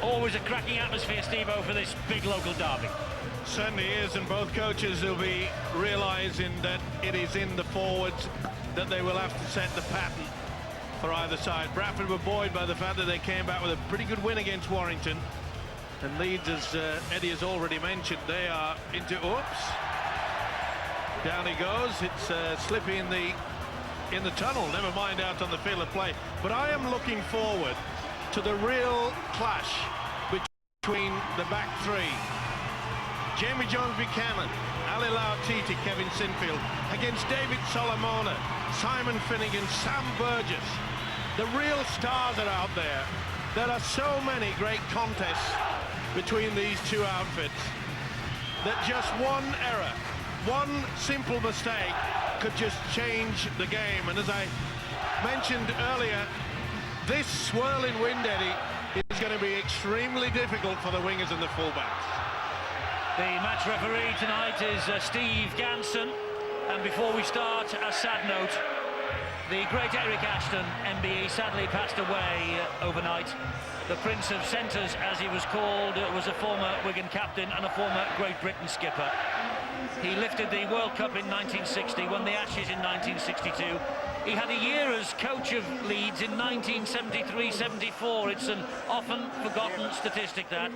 Always a cracking atmosphere, Steve-O, for this big local derby. Certainly is, and both coaches will be realising that it is in the forwards that they will have to set the pattern for either side. Bradford were buoyed by the fact that they came back with a pretty good win against Warrington. And Leeds, as Eddie has already mentioned, they are into... Oops. Down he goes. It's slippy in the tunnel, never mind out on the field of play. But I am looking forward to the real clash between the back three. Jamie Jones-Buchanan, Ali Lautiti, Kevin Sinfield, against David Solomona, Simon Finnegan, Sam Burgess. The real stars are out there. There are so many great contests between these two outfits that just one error, one simple mistake could just change the game. And as I mentioned earlier, this swirling wind, Eddie, is going to be extremely difficult for the wingers and the fullbacks. The match referee tonight is Steve Ganson, and before we start, a sad note. The great Eric Ashton, MBE, sadly passed away overnight. The Prince of Centres, as he was called, was a former Wigan captain and a former Great Britain skipper. He lifted the World Cup in 1960, won the Ashes in 1962. He had a year as coach of Leeds in 1973-74. It's an often forgotten statistic that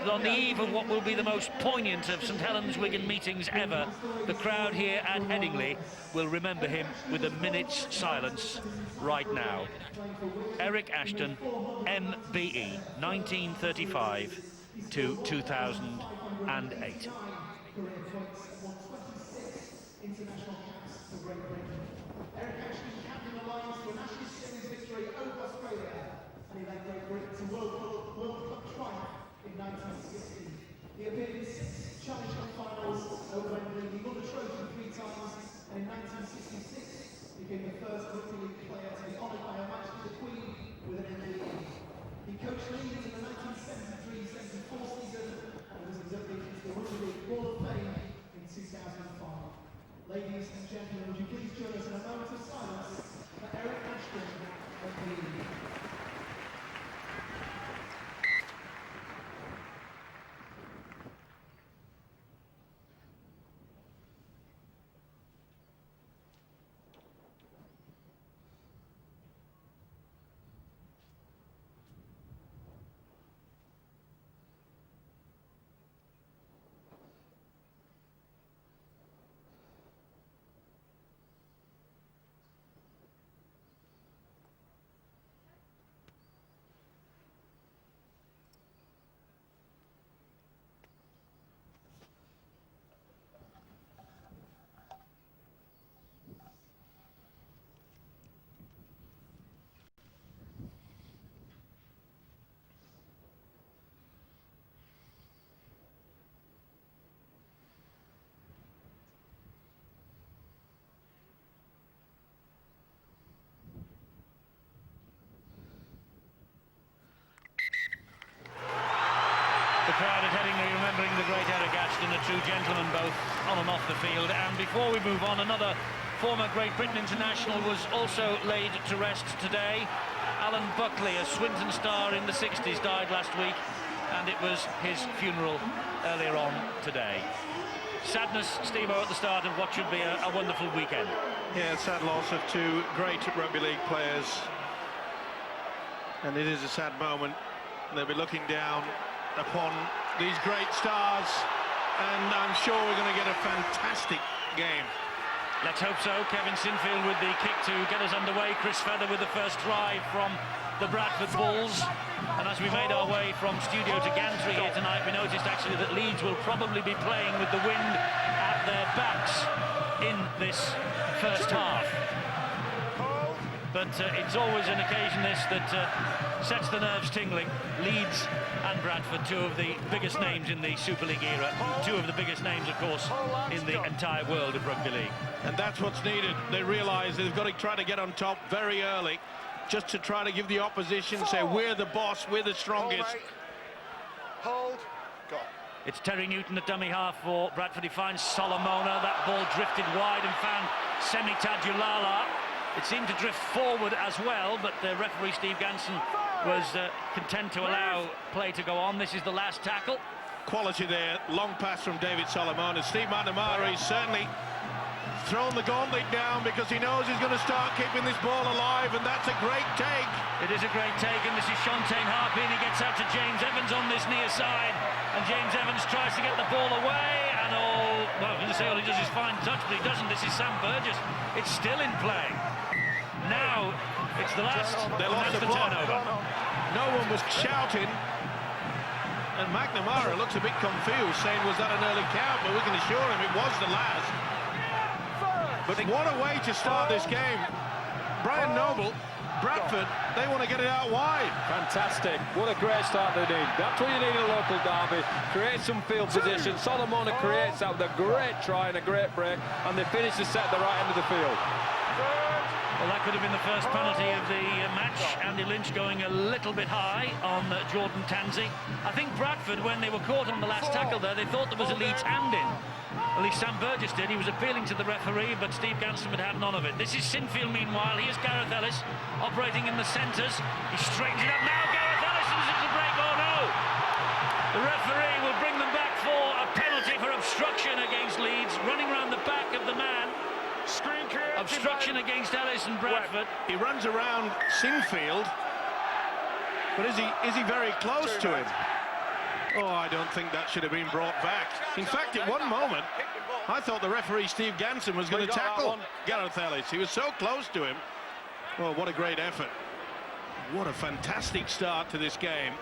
on the eve of what will be the most poignant of St Helens Wigan meetings ever, the crowd here at Headingley will remember him with a minute's silence right now. Eric Ashton, MBE, 1935 to 2008. He appeared in 6 Challenge Cup finals over Wembley. He won the trophy 3 times, and in 1966 became the first rugby league player to be honoured by a match with the Queen with an MBE. He coached Leeds in the 1973-74 season and was inducted into the Rugby League Hall of Fame in 2005. Ladies and gentlemen, would you please join us in a moment of silence for Eric Ashton, MBE. The crowd at Headingley remembering the great Eric Ashton, a true gentleman both on and off the field. And before we move on, another former Great Britain international was also laid to rest today. Alan Buckley, a Swinton star in the 60s, died last week, and it was his funeral earlier on today. Sadness, Steve-O, at the start of what should be a wonderful weekend. Yeah, sad loss of 2 great rugby league players. And it is a sad moment. They'll be looking down upon these great stars, and I'm sure we're going to get a fantastic game. Let's hope so. Kevin Sinfield with the kick to get us underway. Chris Feather with the first try from the Bradford Bulls. And as we made our way from studio to gantry here tonight, we noticed actually that Leeds will probably be playing with the wind at their backs in this first half. But it's always an occasion this that sets the nerves tingling. Leeds and Bradford, 2 of the biggest names in the Super League era, 2 of the biggest names, of course, in the entire world of rugby league. And that's what's needed. They realise they've got to try to get on top very early, just to try to give the opposition, say, we're the boss, we're the strongest. Hold. Go. It's Terry Newton at dummy half for Bradford. He finds Solomona. That ball drifted wide and found Semi Tajulala. It seemed to drift forward as well, but the referee Steve Ganson was content to allow play to go on. This is the last tackle. Quality there, long pass from David Solomon, and Steve McNamara is certainly thrown the gauntlet down because he knows he's going to start keeping this ball alive, and that's a great take. It is a great take, and this is Shontaine Harpy, and he gets out to James Evans on this near side, and James Evans tries to get the ball away, and all he does is fine touch, but he doesn't. This is Sam Burgess. It's still in play. Now it's the last. They lost the turnover. No one was shouting, and McNamara looks a bit confused, saying was that an early count, but we can assure him it was the last. But what a way to start this game. Brian Noble, Bradford, they want to get it out wide. Fantastic. What a great start they need. That's what you need in a local derby. Create some field position. Solomon creates that with a great try and a great break, and they finish the set at the right end of the field. Well, that could have been the first penalty of the match. Andy Lynch going a little bit high on Jordan Tansey. I think Bradford, when they were caught on the last tackle there, they thought there was a Leeds hand in. At least Sam Burgess did. He was appealing to the referee, but Steve Ganson would have none of it. This is Sinfield, meanwhile. Here's Gareth Ellis operating in the centres. He straightens it up now. Gareth Ellis, is it a break? Oh, no! The referee will bring them back for a penalty for obstruction against Leeds, running around the back of the man. Obstruction against Ellis and Bradford. He runs around Sinfield, but is he very close to him? Oh, I don't think that should have been brought back. In fact, at one moment, I thought the referee Steve Ganson was going to tackle Gareth Ellis. He was so close to him. Oh, what a great effort. What a fantastic start to this game.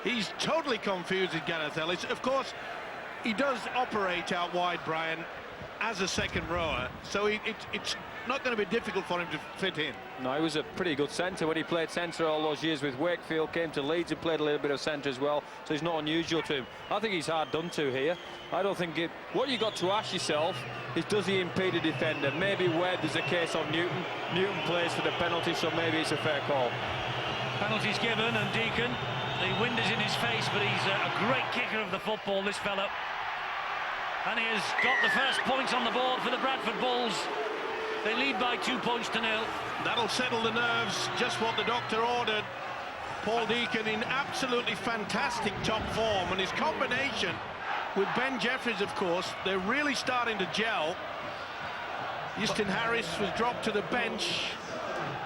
He's totally confused with Gareth Ellis. Of course, he does operate out wide, Brian, as a second rower, so it's not going to be difficult for him to fit in. No, he was a pretty good centre when he played centre all those years with Wakefield, came to Leeds and played a little bit of centre as well, so he's not unusual to him. I think he's hard done to here. I don't think it... What you got to ask yourself is, does he impede a defender? Maybe where there's a case on Newton. Newton plays for the penalty, so maybe it's a fair call. Penalty's given, and Deacon, the wind is in his face, but he's a great kicker of the football, this fellow. And he has got the first points on the board for the Bradford Bulls. They lead by 2 points to 0. That'll settle the nerves, just what the doctor ordered. Paul Deacon in absolutely fantastic top form, and his combination with Ben Jeffries, of course, they're really starting to gel. Euston Harris was dropped to the bench.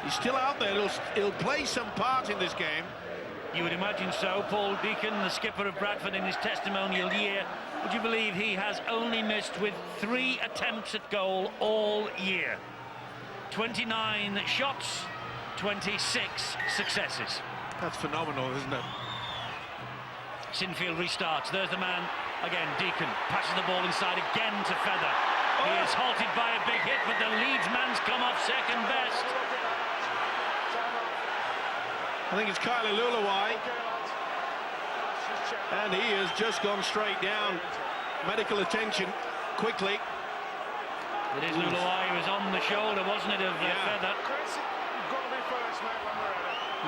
He's still out there. He'll play some part in this game. You would imagine so. Paul Deacon, the skipper of Bradford in his testimonial year, would you believe he has only missed with 3 attempts at goal all year? 29 shots, 26 successes. That's phenomenal, isn't it? Sinfield restarts. There's the man again. Deacon passes the ball inside again to Feather. He is halted by a big hit, but the Leeds man's come off second best. I think it's Kylie Lulawai, and he has just gone straight down. Medical attention quickly. It is Lulawai who was on the shoulder, wasn't it, of Feather?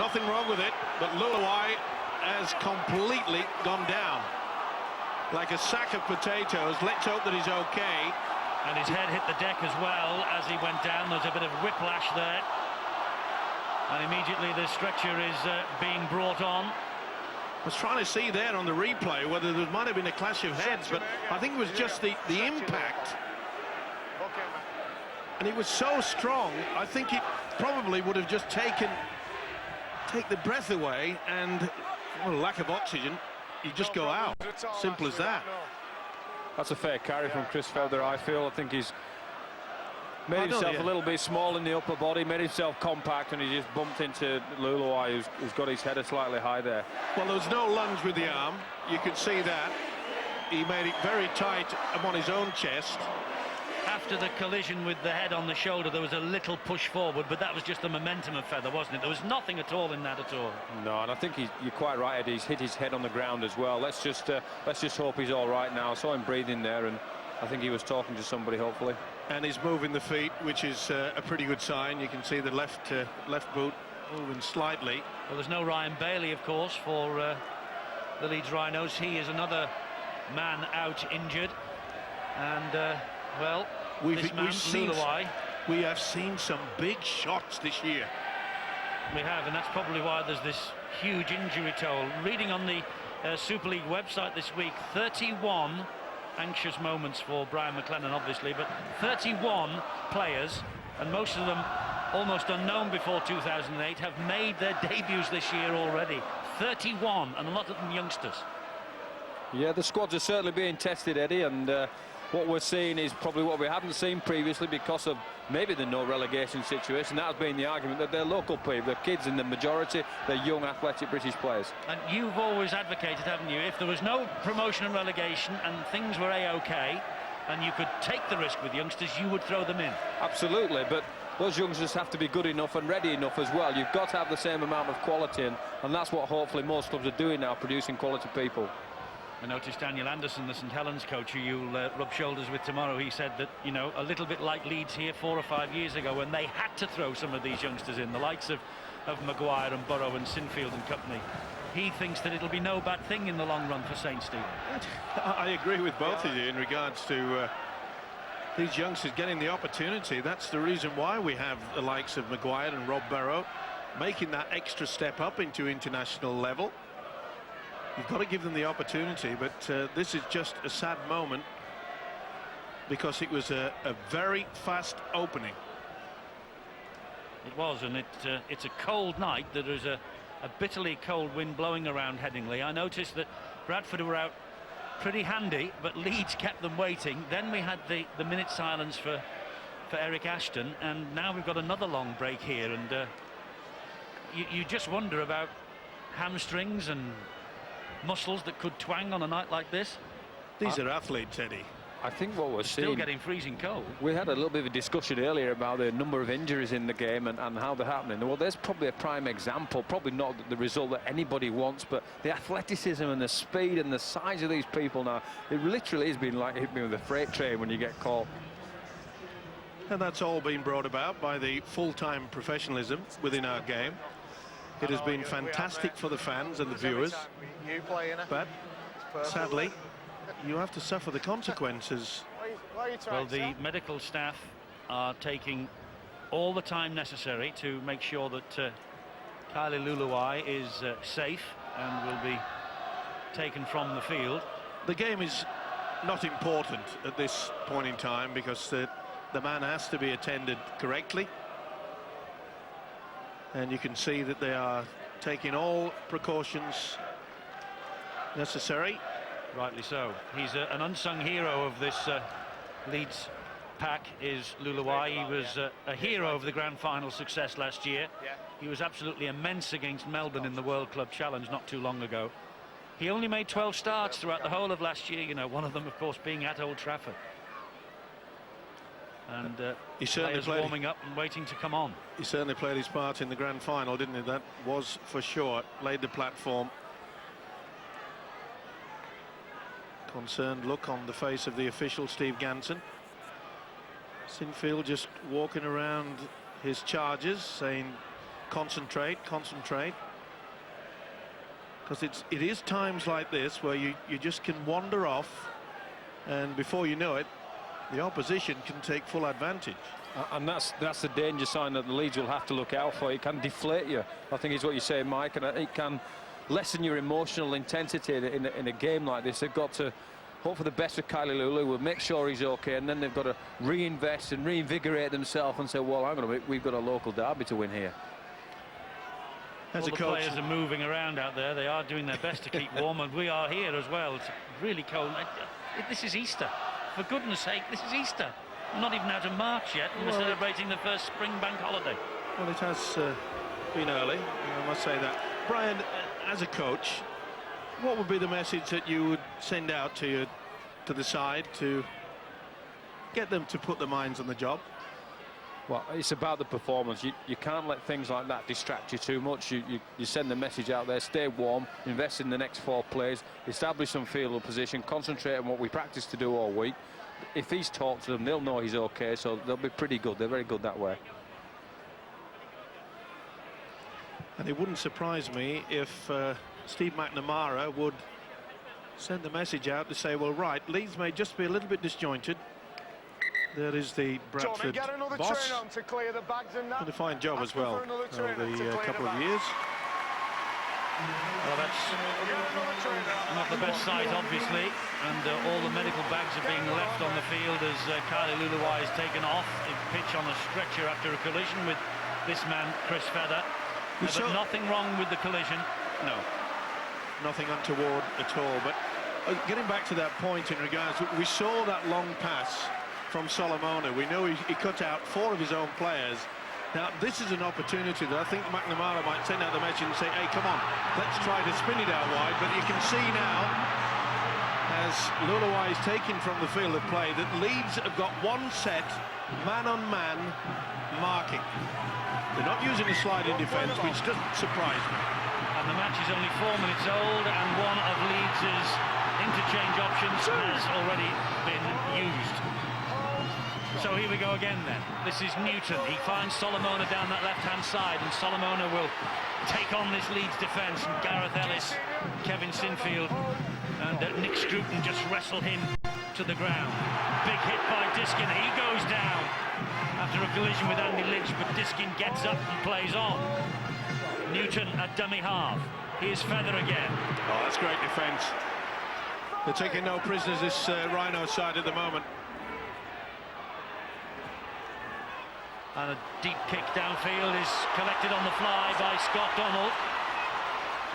Nothing wrong with it, but Lulawai has completely gone down like a sack of potatoes. Let's hope that he's okay. And his head hit the deck as well as he went down. There's a bit of whiplash there. And immediately the stretcher is being brought on. I was trying to see there on the replay whether there might have been a clash of heads, but I think it was just the impact. And it was so strong, I think it probably would have just take the breath away, and well, lack of oxygen, you just go out. Simple as that. That's a fair carry from Chris Feather, I feel. I think he's made himself a little bit small in the upper body, made himself compact, and he just bumped into Lulawai, who's got his header slightly high there. Well, there was no lunge with the arm. You could see that. He made it very tight upon his own chest. After the collision with the head on the shoulder, there was a little push forward, but that was just the momentum of Feather, wasn't it? There was nothing at all in that at all. No, and I think you're quite right, Eddie. He's hit his head on the ground as well. Let's just hope he's all right now. I saw him breathing there, and I think he was talking to somebody, hopefully. And he's moving the feet, which is a pretty good sign. You can see the left boot moving slightly. Well, there's no Ryan Bailey, of course, for the Leeds Rhinos. He is another man out injured. And, well, We've this man, seen Lulawai. We have seen some big shots this year. We have, and that's probably why there's this huge injury toll. Reading on the Super League website this week, 31 anxious moments for Brian McLennan, obviously, but 31 players, and most of them almost unknown before 2008, have made their debuts this year already. 31, and a lot of them youngsters. Yeah, the squads are certainly being tested, Eddie, and what we're seeing is probably what we haven't seen previously because of maybe the no relegation situation. That has been the argument, that they're local people, they're kids in the majority, they're young, athletic British players. And you've always advocated, haven't you, if there was no promotion and relegation and things were A-OK, and you could take the risk with youngsters, you would throw them in. Absolutely, but those youngsters have to be good enough and ready enough as well. You've got to have the same amount of quality, and that's what hopefully most clubs are doing now, producing quality people. I noticed Daniel Anderson, the St Helens coach, who you'll rub shoulders with tomorrow, he said that, you know, a little bit like Leeds here 4 or 5 years ago when they had to throw some of these youngsters in, the likes of Maguire and Burrow and Sinfield and company. He thinks that it'll be no bad thing in the long run for St Stephen. I agree with both of you in regards to these youngsters getting the opportunity. That's the reason why we have the likes of Maguire and Rob Burrow making that extra step up into international level. You've got to give them the opportunity, but this is just a sad moment because it was a very fast opening. It was, and it's a cold night. There is a bitterly cold wind blowing around Headingley. I noticed that Bradford were out pretty handy, but Leeds kept them waiting. Then we had the minute silence for Eric Ashton, and now we've got another long break here, and you just wonder about hamstrings and muscles that could twang on a night like this. These are athletes, Eddie. I think what we're seeing... Still getting freezing cold. We had a little bit of a discussion earlier about the number of injuries in the game and how they're happening. Well, there's probably a prime example, probably not the result that anybody wants, but the athleticism and the speed and the size of these people now, it literally has been like hitting me with a freight train when you get caught. And that's all been brought about by the full-time professionalism within our game. It has been fantastic for the fans and the viewers, but sadly you have to suffer the consequences. Well, the medical staff are taking all the time necessary to make sure that Kylie Luluai is safe and will be taken from the field. The game is not important at this point in time because the man has to be attended correctly, and you can see that they are taking all precautions necessary. Rightly so. He's an unsung hero of this Leeds pack, is Luluai. He was a hero of the grand final success last year. He was absolutely immense against Melbourne in the World Club Challenge not too long ago. He only made 12 starts throughout the whole of last year, you know, one of them of course being at Old Trafford. And he certainly players warming up and waiting to come on. He certainly played his part in the grand final, didn't he? That was for sure. Laid the platform. Concerned look on the face of the official, Steve Ganson. Sinfield just walking around his charges, saying, concentrate, concentrate. Because it is times like this where you just can wander off, and before you know it, the opposition can take full advantage. And that's the danger sign that the Leeds will have to look out for. It can deflate you, I think is what you say, Mike, and it can lessen your emotional intensity in a game like this. They've got to hope for the best of Kylie Lulu, will make sure he's okay, and then they've got to reinvest and reinvigorate themselves and say, well, hang on a minute, we've got a local derby to win here. As All the players are moving around out there. They are doing their best to keep warm, and we are here as well. It's really cold. This is Easter. For goodness sake, this is Easter. We're not even out of March yet, and we're celebrating the first spring bank holiday. Well, it has been early, I must say that. Brian, as a coach, what would be the message that you would send out to the side to get them to put their minds on the job? Well, it's about the performance. You can't let things like that distract you too much. You send the message out there, stay warm, invest in the next 4 plays, establish some field position, concentrate on what we practice to do all week. If he's talked to them, they'll know he's okay, so they'll be pretty good. They're very good that way. And it wouldn't surprise me if Steve McNamara would send the message out to say, well, right, Leeds may just be a little bit disjointed, There is the Bradford Get another boss. train on to clear the bags and that. Done a fine job as well over the couple of years. Well, that's not the best sight, obviously, and all the medical bags are being left on the field as Kylie Luluwai is taken off the pitch on a stretcher after a collision with this man, Chris Feather. But nothing wrong with the collision. No, nothing untoward at all. But getting back to that point in regards, we saw that long pass from Solomona. We know he cut out 4 of his own players. Now, this is an opportunity that I think McNamara might send out the message and say, hey, come on, let's try to spin it out wide. But you can see now, as Luluwai is taken from the field of play, that Leeds have got one set, man-on-man marking. They're not using a sliding defence, which doesn't surprise me. And the match is only 4 minutes old, and one of Leeds' interchange options has already been used. So here we go again then. This is Newton. He finds Solomona down that left-hand side, and Solomona will take on this Leeds defence. And Gareth Ellis, Kevin Sinfield, and Nick Scruton just wrestle him to the ground. Big hit by Diskin. He goes down after a collision with Andy Lynch, but Diskin gets up and plays on. Newton at dummy half. Here's Feather again. Oh, that's great defence. They're taking no prisoners, this Rhino side at the moment. And a deep kick downfield is collected on the fly by Scott Donald.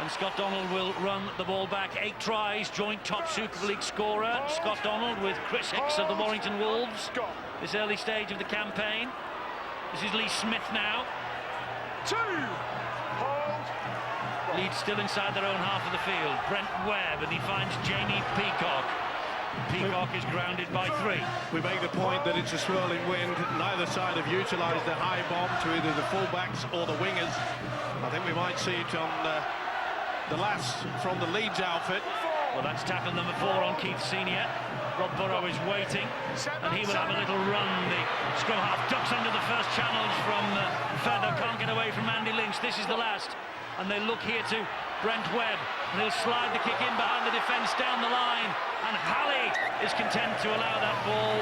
And Scott Donald will run the ball back. 8 tries, joint top Super League scorer. Scott Donald with Chris Hicks of the Warrington Wolves. This early stage of the campaign. This is Lee Smith now. 2. Hold. Leeds still inside their own half of the field. Brent Webb, and he finds Jamie Peacock. Peacock is grounded by 3. We make the point that it's a swirling wind. Neither side have utilised the high bomb to either the fullbacks or the wingers. I think we might see it on the last from the Leeds outfit. Well, that's tackle number 4 on Keith Senior. Rob Burrow is waiting, and he will have a little run. The scrum half ducks under the first challenge from Feather. Can't get away from Andy Lynch. This is the last. And they look here to Brent Webb, and he'll slide the kick in behind the defence down the line. And Halley is content to allow that ball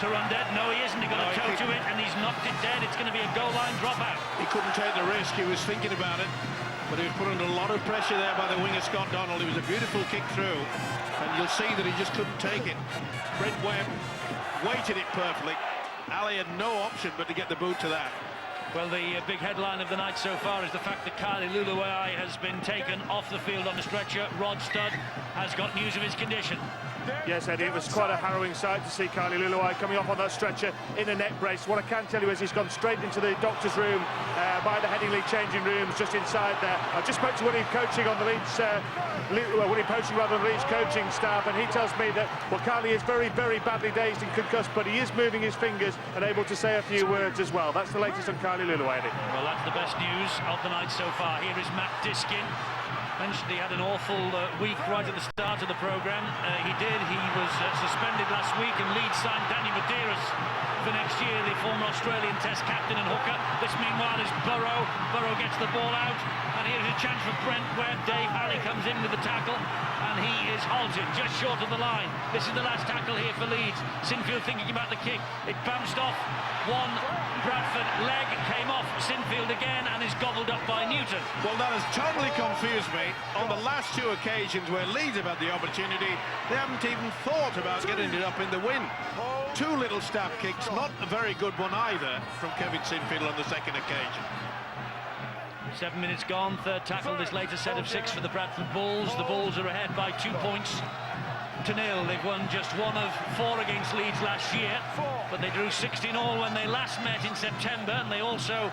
to run dead. No, he isn't. He got a toe to it, and he's knocked it dead. It's going to be a goal line dropout. He couldn't take the risk. He was thinking about it, but he was put under a lot of pressure there by the winger Scott Donald. It was a beautiful kick through, and you'll see that he just couldn't take it. Brent Webb weighted it perfectly. Halley had no option but to get the boot to that. Well, the big headline of the night so far is the fact that Kylie Luluwai has been taken off the field on the stretcher. Rod Studd has got news of his condition. Yes, Eddie, it was quite a harrowing sight to see Kylie Luluwai coming off on that stretcher in a neck brace. What I can tell you is he's gone straight into the doctor's room by the Headingley changing rooms just inside there. I just spoke to William coaching on the Leeds, William Poaching rather than Leeds coaching staff, and he tells me that, well, Kylie is very, very badly dazed and concussed, but he is moving his fingers and able to say a few words as well. That's the latest on Kylie Luluwai, Eddie. Well, that's the best news of the night so far. Here is Matt Diskin. Mentioned he had an awful week right at the start of the programme. He did. He was suspended last week, and Leeds signed Danny Medeiros for next year, the former Australian Test captain and hooker. This, meanwhile, is Burrow. Burrow gets the ball out, and here's a chance for Brent Webb. Dave Halley comes in with the tackle, and he is halted just short of the line. This is the last tackle here for Leeds. Sinfield thinking about the kick. It bounced off one Bradford leg, came off Sinfield again, and is gobbled up by Newton. Well, that has totally confused me. On the last 2 occasions where Leeds have had the opportunity, they haven't even thought about getting it up in the wind. 2 little stab kicks, not a very good one either from Kevin Sinfield on the second occasion. 7 minutes gone, third tackle this latest set of 6 for the Bradford Bulls. The Bulls are ahead by 2 points to 0. They've won just 1 of 4 against Leeds last year, but they drew 16 all when they last met in September, and they also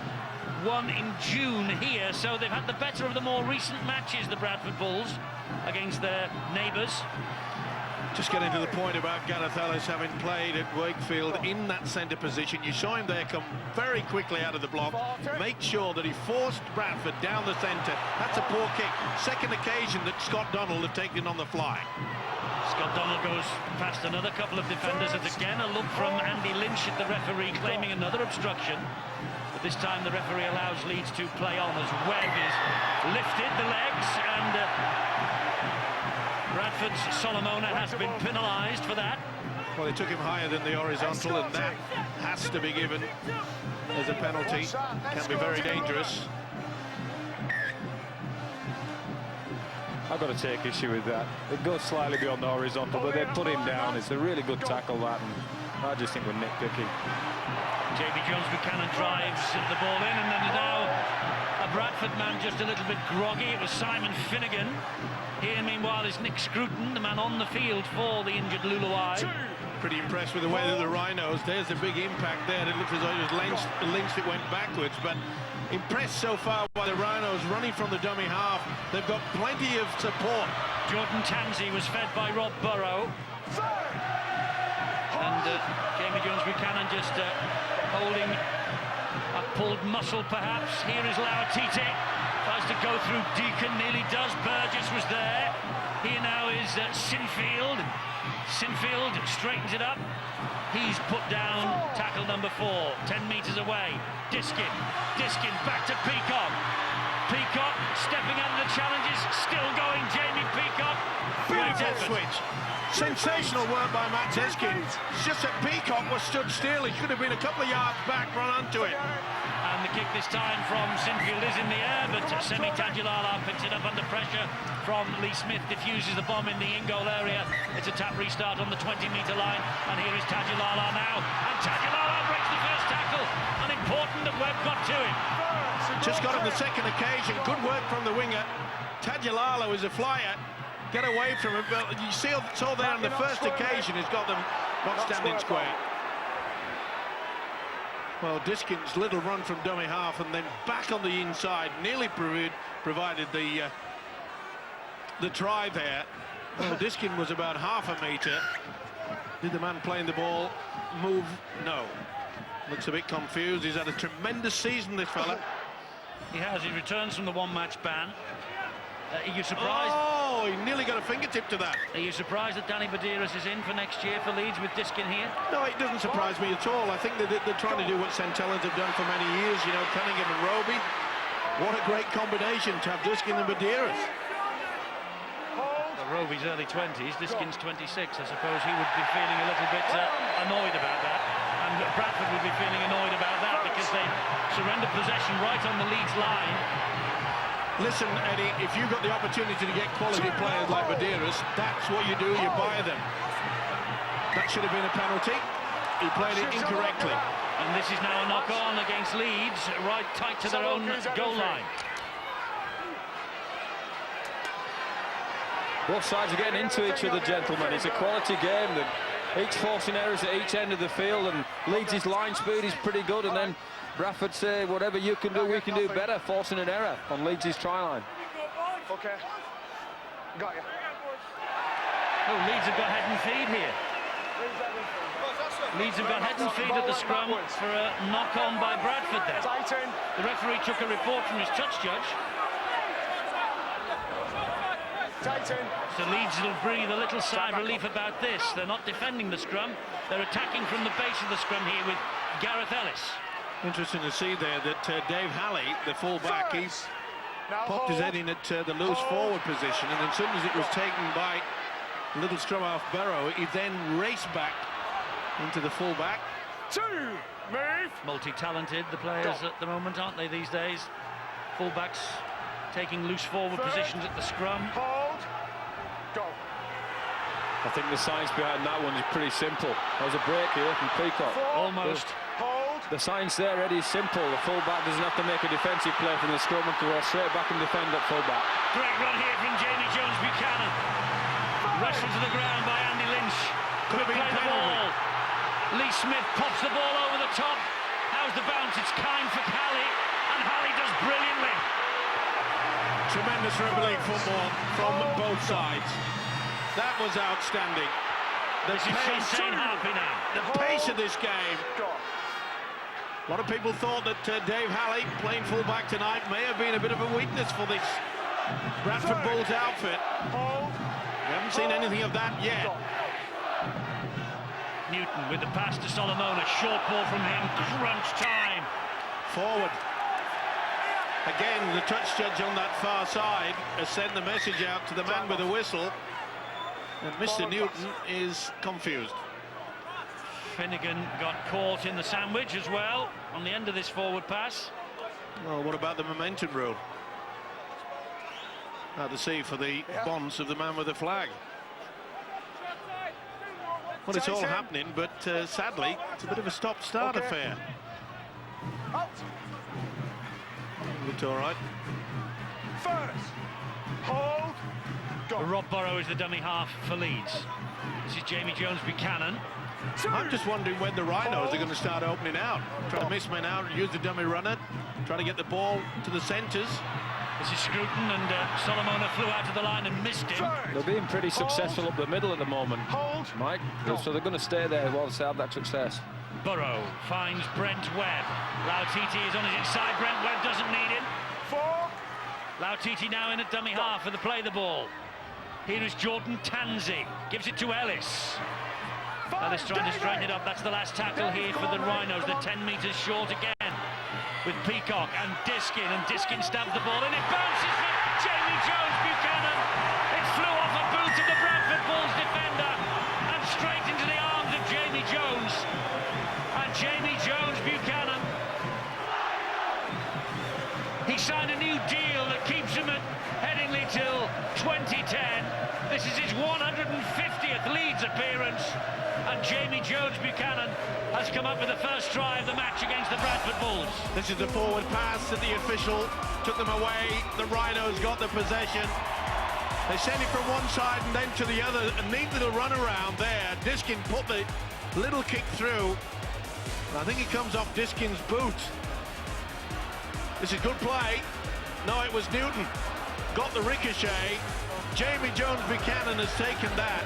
won in June here, so they've had the better of the more recent matches, the Bradford Bulls, against their neighbours. Just getting to the point about Gareth Ellis having played at Wakefield in that centre position. You saw him there come very quickly out of the block, make sure that he forced Bradford down the centre. That's a poor kick. Second occasion that Scott Donald have taken on the fly. Scott Donald goes past another couple of defenders, and again a look from Andy Lynch at the referee claiming another obstruction. But this time the referee allows Leeds to play on as Webb is lifted the legs, and Bradford's Solomona has been penalised for that. Well, he took him higher than the horizontal, and that has to be given as a penalty. Can be very dangerous. I've got to take issue with that. It goes slightly beyond the horizontal, but they put him down. It's a really good tackle, that, and I just think we're nitpicking. Jamie Jones-Buchanan drives the ball in, and then now a Bradford man just a little bit groggy. It was Simon Finnegan. Here, meanwhile, is Nick Scruton, the man on the field for the injured Luluai. Pretty impressed with the way that the Rhinos, there's the big impact there. It looks as though it was Lynch that went backwards, but impressed so far by the Rhinos running from the dummy half. They've got plenty of support. Jordan Tansey was fed by Rob Burrow. And Jamie Jones-Buchanan just holding a pulled muscle, perhaps. Here is Lauatite. Tries to go through Deacon, nearly does. Burgess was there. Here now is Sinfield. Sinfield straightens it up. He's put down tackle number 4, 10 metres away. Diskin back to Peacock. Peacock stepping out of the challenges, still going. Jamie Peacock. Beautiful switch. Sensational work by Matt Diskin. It's just that Peacock was stood still. He should have been a couple of yards back, run onto it. And the kick this time from Sinfield is in the air, but Semi Tajulala picks it up under pressure from Lee Smith, diffuses the bomb in the in-goal area. It's a tap restart on the 20-metre line, and here is Tajulala now. And Tajulala breaks the first tackle, and important that Webb got to him. Just got on the second occasion. Good work from the winger. Tajulala was a flyer. Get away from him. But you saw there on the first occasion, he's got them not standing square. Well, Diskin's little run from dummy half and then back on the inside nearly provided the try there. Well, Diskin was about half a metre. Did the man playing the ball move? No. Looks a bit confused. He's had a tremendous season, this fella. He has. He returns from the one-match ban. Are you surprised? Oh, he nearly got a fingertip to that. Are you surprised that Danny Badiras is in for next year for Leeds with Diskin here? No, it doesn't surprise me at all. I think that they're trying to do what St Helens have done for many years, you know, Cunningham and Roby. What a great combination to have Diskin and Badiras. Well, Roby's early 20s, Diskin's 26. I suppose he would be feeling a little bit annoyed about that. And Bradford would be feeling annoyed about that because they surrendered possession right on the Leeds line. Listen, Eddie, if you've got the opportunity to get quality players like Badiras, that's what you do, you buy them. That should have been a penalty. He played it incorrectly. And this is now a knock-on against Leeds, right tight to their own goal line. Both sides are getting into each other, gentlemen. It's a quality game. Each forcing errors at each end of the field, and Leeds' line speed is pretty good, and then Bradford say, whatever you can do, we can do better, forcing an error on Leeds' try line. Okay. Got you. Oh, Leeds have got head and feed here. Leeds have got head and feed at the scrum for a knock-on by Bradford there. Tighten. The referee took a report from his touch judge. Tighten. So Leeds will breathe a little sigh of relief about this. They're not defending the scrum. They're attacking from the base of the scrum here with Gareth Ellis. Interesting to see there that Dave Halley, the full-back, he's popped his head in at the loose forward position, and as soon as it was taken by little scrum off Burrow, he then raced back into the full-back. Move. Multi-talented, the players at the moment, aren't they, these days? Full-backs taking loose forward positions at the scrum. Hold. Go. I think the science behind that one is pretty simple. There's a break here from Peacock. Almost. Hold. The science there, Eddie, is simple. The full-back doesn't have to make a defensive play from the scrum and to go straight back and defend at full-back. Great run here from Jamie Jones-Buchanan. Wrestled to the ground by Andy Lynch. Could play the ball. Lee Smith pops the ball over the top. How's the bounce? It's kind for Halley, and Halley does brilliantly. Tremendous rugby league football from both sides. That was outstanding. This is Shane Harpy now. The pace of this game. A lot of people thought that Dave Halley, playing full-back tonight, may have been a bit of a weakness for this Bradford Bulls outfit. We haven't seen anything of that yet. Newton with the pass to Solomona. Short ball from him. Crunch time. Forward. Again, the touch judge on that far side has sent the message out to the man with the whistle. And Mr. Newton is confused. Finnegan got caught in the sandwich as well on the end of this forward pass. Well, what about the momentum rule? Hard to see for the bonds of the man with the flag. Well, it's all happening, but sadly, it's a bit of a stop-start affair. Looked all right. First. Hold. Go. Rob Burrow is the dummy half for Leeds. This is Jamie Jones-Buchanan. I'm just wondering when the Rhinos are going to start opening out. Try to miss men out and use the dummy runner. Try to get the ball to the centres. This is Scruton, and Solomona flew out of the line and missed him. They're being pretty successful up the middle at the moment, Mike. So they're going to stay there while they have that success. Burrow finds Brent Webb. Lautiti is on his inside. Brent Webb doesn't need him. Lautiti now in at dummy half for the play the ball. Here is Jordan Tanzi. Gives it to Ellis. Ellis trying to straighten it up. That's the last tackle here for the Rhinos. They're 10 metres short again with Peacock and Diskin. And Diskin stabs the ball and it bounces for Jamie Jones-Buchanan. It flew off a boot of the Bradford Bulls defender and straight into the arms of Jamie Jones. And Jamie Jones-Buchanan, he signed a new deal that keeps him at Headingley till 2010. This is his 150th Leeds appearance, and Jamie Jones-Buchanan has come up with the first try of the match against the Bradford Bulls. This is the forward pass that the official took them away. The Rhinos got the possession. They sent it from one side and then to the other. A neat little run around there. Diskin put the little kick through. I think it comes off Diskin's boot. This is good play. No, it was Newton. Got the ricochet. Jamie Jones-Buchanan has taken that.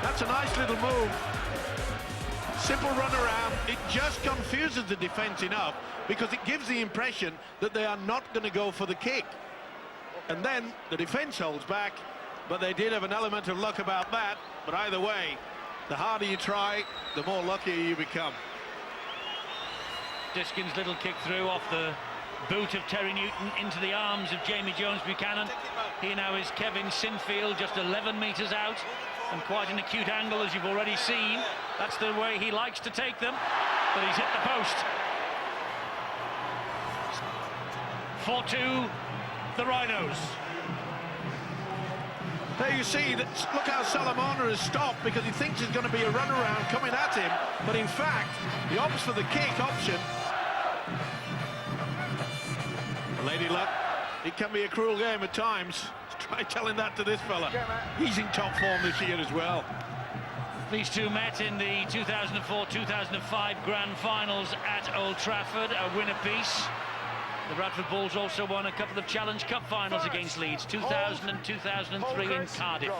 That's a nice little move. Simple run around. It just confuses the defence enough because it gives the impression that they are not going to go for the kick. And then the defence holds back, but they did have an element of luck about that. But either way, the harder you try, the more luckier you become. Diskin's little kick through off the boot of Terry Newton into the arms of Jamie Jones-Buchanan. Here now is Kevin Sinfield, just 11 metres out, and quite an acute angle, as you've already seen. That's the way he likes to take them, but he's hit the post. 4-2, the Rhinos. There you see, that, look how Solomona has stopped because he thinks there's going to be a runaround coming at him, but in fact, he opts for the kick option. Lady Luck, it can be a cruel game at times. Try telling that to this fella. He's in top form this year as well. These two met in the 2004-2005 Grand Finals at Old Trafford, a win apiece. The Bradford Bulls also won a couple of Challenge Cup finals against Leeds, 2000 and 2003 in Cardiff.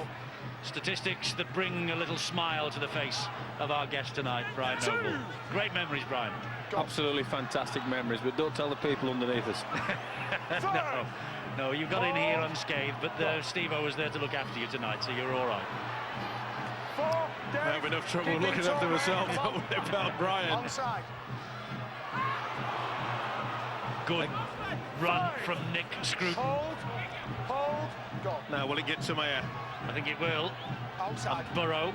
Statistics that bring a little smile to the face of our guest tonight, Brian Noble. Great memories, Brian. Absolutely fantastic memories, but don't tell the people underneath us. No, you got in here unscathed, but Steve-O was there to look after you tonight, so you're all right. I have enough trouble looking after myself about Brian. Good run from Nick Scruton. Hold, go. Now, will it get some air? I think it will. Outside. Burrow.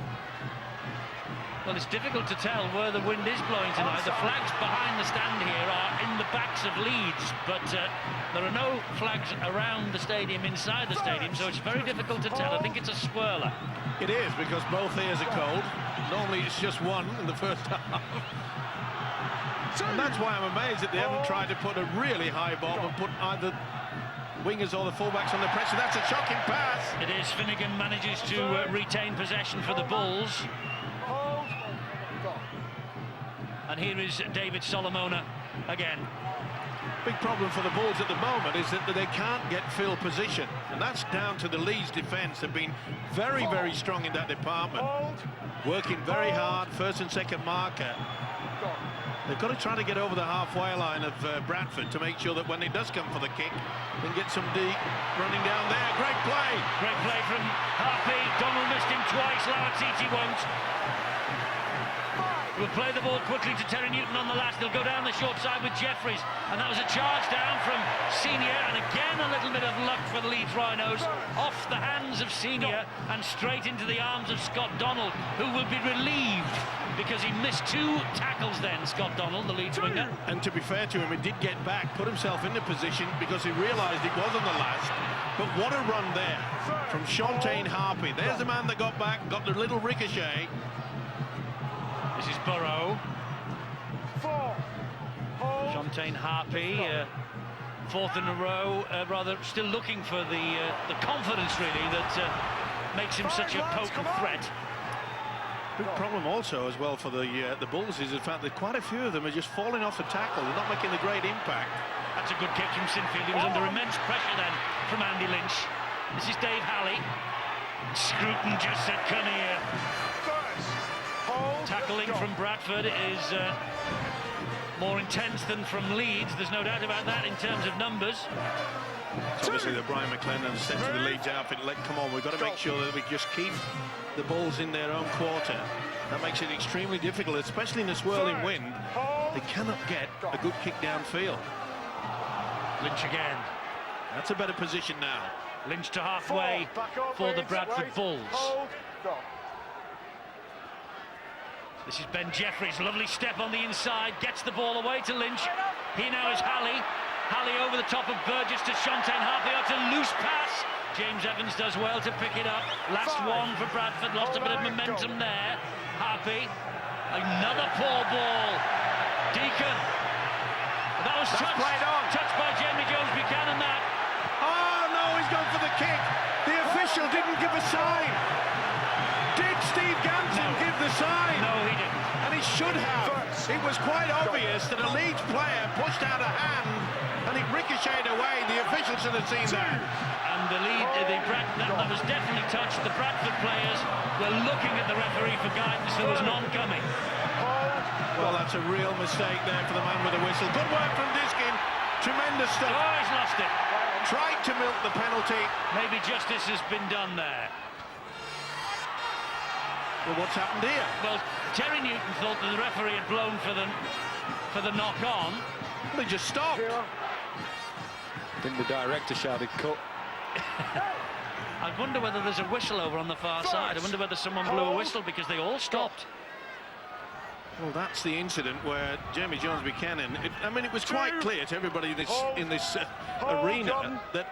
Well, it's difficult to tell where the wind is blowing tonight. The flags behind the stand here are in the backs of Leeds, but there are no flags around the stadium, inside the stadium, so it's very difficult to tell. I think it's a swirler. It is, because both ears are cold. Normally it's just one in the first half. And that's why I'm amazed that they haven't tried to put a really high bomb and put either wingers or the fullbacks on the pressure. That's a shocking pass. It is. Finnegan manages to retain possession for the Bulls. And here is David Solomona again. Big problem for the Bulls at the moment is that they can't get fill position, and that's down to the Leeds defence. They've been very, very strong in that department, working very hard, first and second marker. They've got to try to get over the halfway line of Bradford to make sure that when he does come for the kick, they can get some deep running down there. Great play! Great play from Harpy. Donald missed him twice. Lautiti won't. We'll play the ball quickly to Terry Newton on the last. They'll go down the short side with Jeffries. And that was a charge down from Senior. And again, a little bit of luck for the Leeds Rhinos. Off the hands of Senior and straight into the arms of Scott Donald, who will be relieved because he missed 2 tackles then, Scott Donald, the Leeds winger. And to be fair to him, he did get back, put himself in the position because he realised it was on the last. But what a run there from Shontaine Harpy. There's the man that got back, got the little ricochet. This is Burrow. 4. Hold. Shontaine Harpy, 4th in a row, rather still looking for the confidence, really, that makes him such a potent threat. Big problem also as well for the Bulls is the fact that quite a few of them are just falling off the tackle. They're not making the great impact. That's a good kick from Sinfield. He was under immense pressure then from Andy Lynch. This is Dave Halley. Scruton just said, come here. First. Hold. Tackling from Bradford is more intense than from Leeds. There's no doubt about that in terms of numbers. It's obviously the Brian McLennan said to the Leeds outfit, come on, we've got to make sure that we just keep the Bulls in their own quarter. That makes it extremely difficult, especially in a swirling wind. They cannot get a good kick downfield. Lynch again. That's a better position now. Lynch to halfway for the Bradford Bulls. Hold. Go. This is Ben Jeffries, lovely step on the inside, gets the ball away to Lynch. Here now is Halley. Halley over the top of Burgess to Shontaine Harpy, out to loose pass. James Evans does well to pick it up. Last one for Bradford, lost a bit of momentum there. Harpy, another poor ball. Deacon. That was touched by Jamie Jones Buchanan, that. Oh no, he's gone for the kick. The official didn't give a sign. Did Steve Ganson give the sign? No, he didn't. And he should have. It was quite obvious that a Leeds player pushed out a hand and it ricocheted away. The official should have seen that. And that was definitely touched. The Bradford players were looking at the referee for guidance. There was none coming. Well, that's a real mistake there for the man with the whistle. Good work from Diskin. Tremendous stuff. Oh, he's lost it. Tried to milk the penalty. Maybe justice has been done there. Well, what's happened here? Well, Terry Newton thought that the referee had blown for the knock-on. They just stopped. I think the director shouted cut. I wonder whether there's a whistle over on the far side. I wonder whether someone blew a whistle because they all stopped. Well, that's the incident where Jamie Jones Buchanan, it was quite clear to everybody in this arena that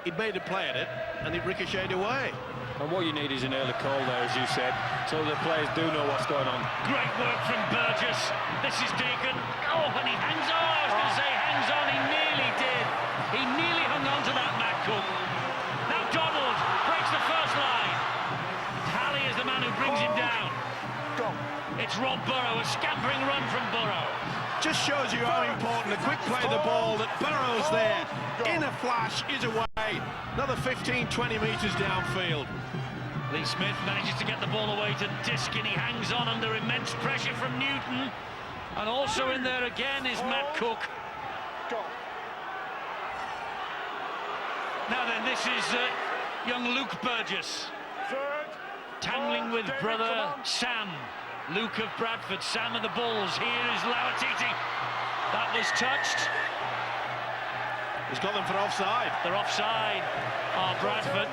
he'd made a play at it and it ricocheted away. And what you need is an early call there, as you said, so the players do know what's going on. Great work from Burgess. This is Deacon. Oh, and he hangs on. I was going to say hangs on. He nearly did. He nearly hung on to that, Matt Cook. Now Donald breaks the first line. Halley is the man who brings him down. It's Rob Burrow, a scampering run from Burrow. Just shows you how important a quick play of the ball, that Burrow's there, in a flash, is away. Another 15, 20 metres downfield. Lee Smith manages to get the ball away to Diskin. He hangs on under immense pressure from Newton. And also in there again is Matt Cook. Now then, this is young Luke Burgess. Tangling with brother Sam. Luke of Bradford, Sam of the Bulls. Here is Lauatiti. That was touched. He's got them for offside. They're offside. Bradford.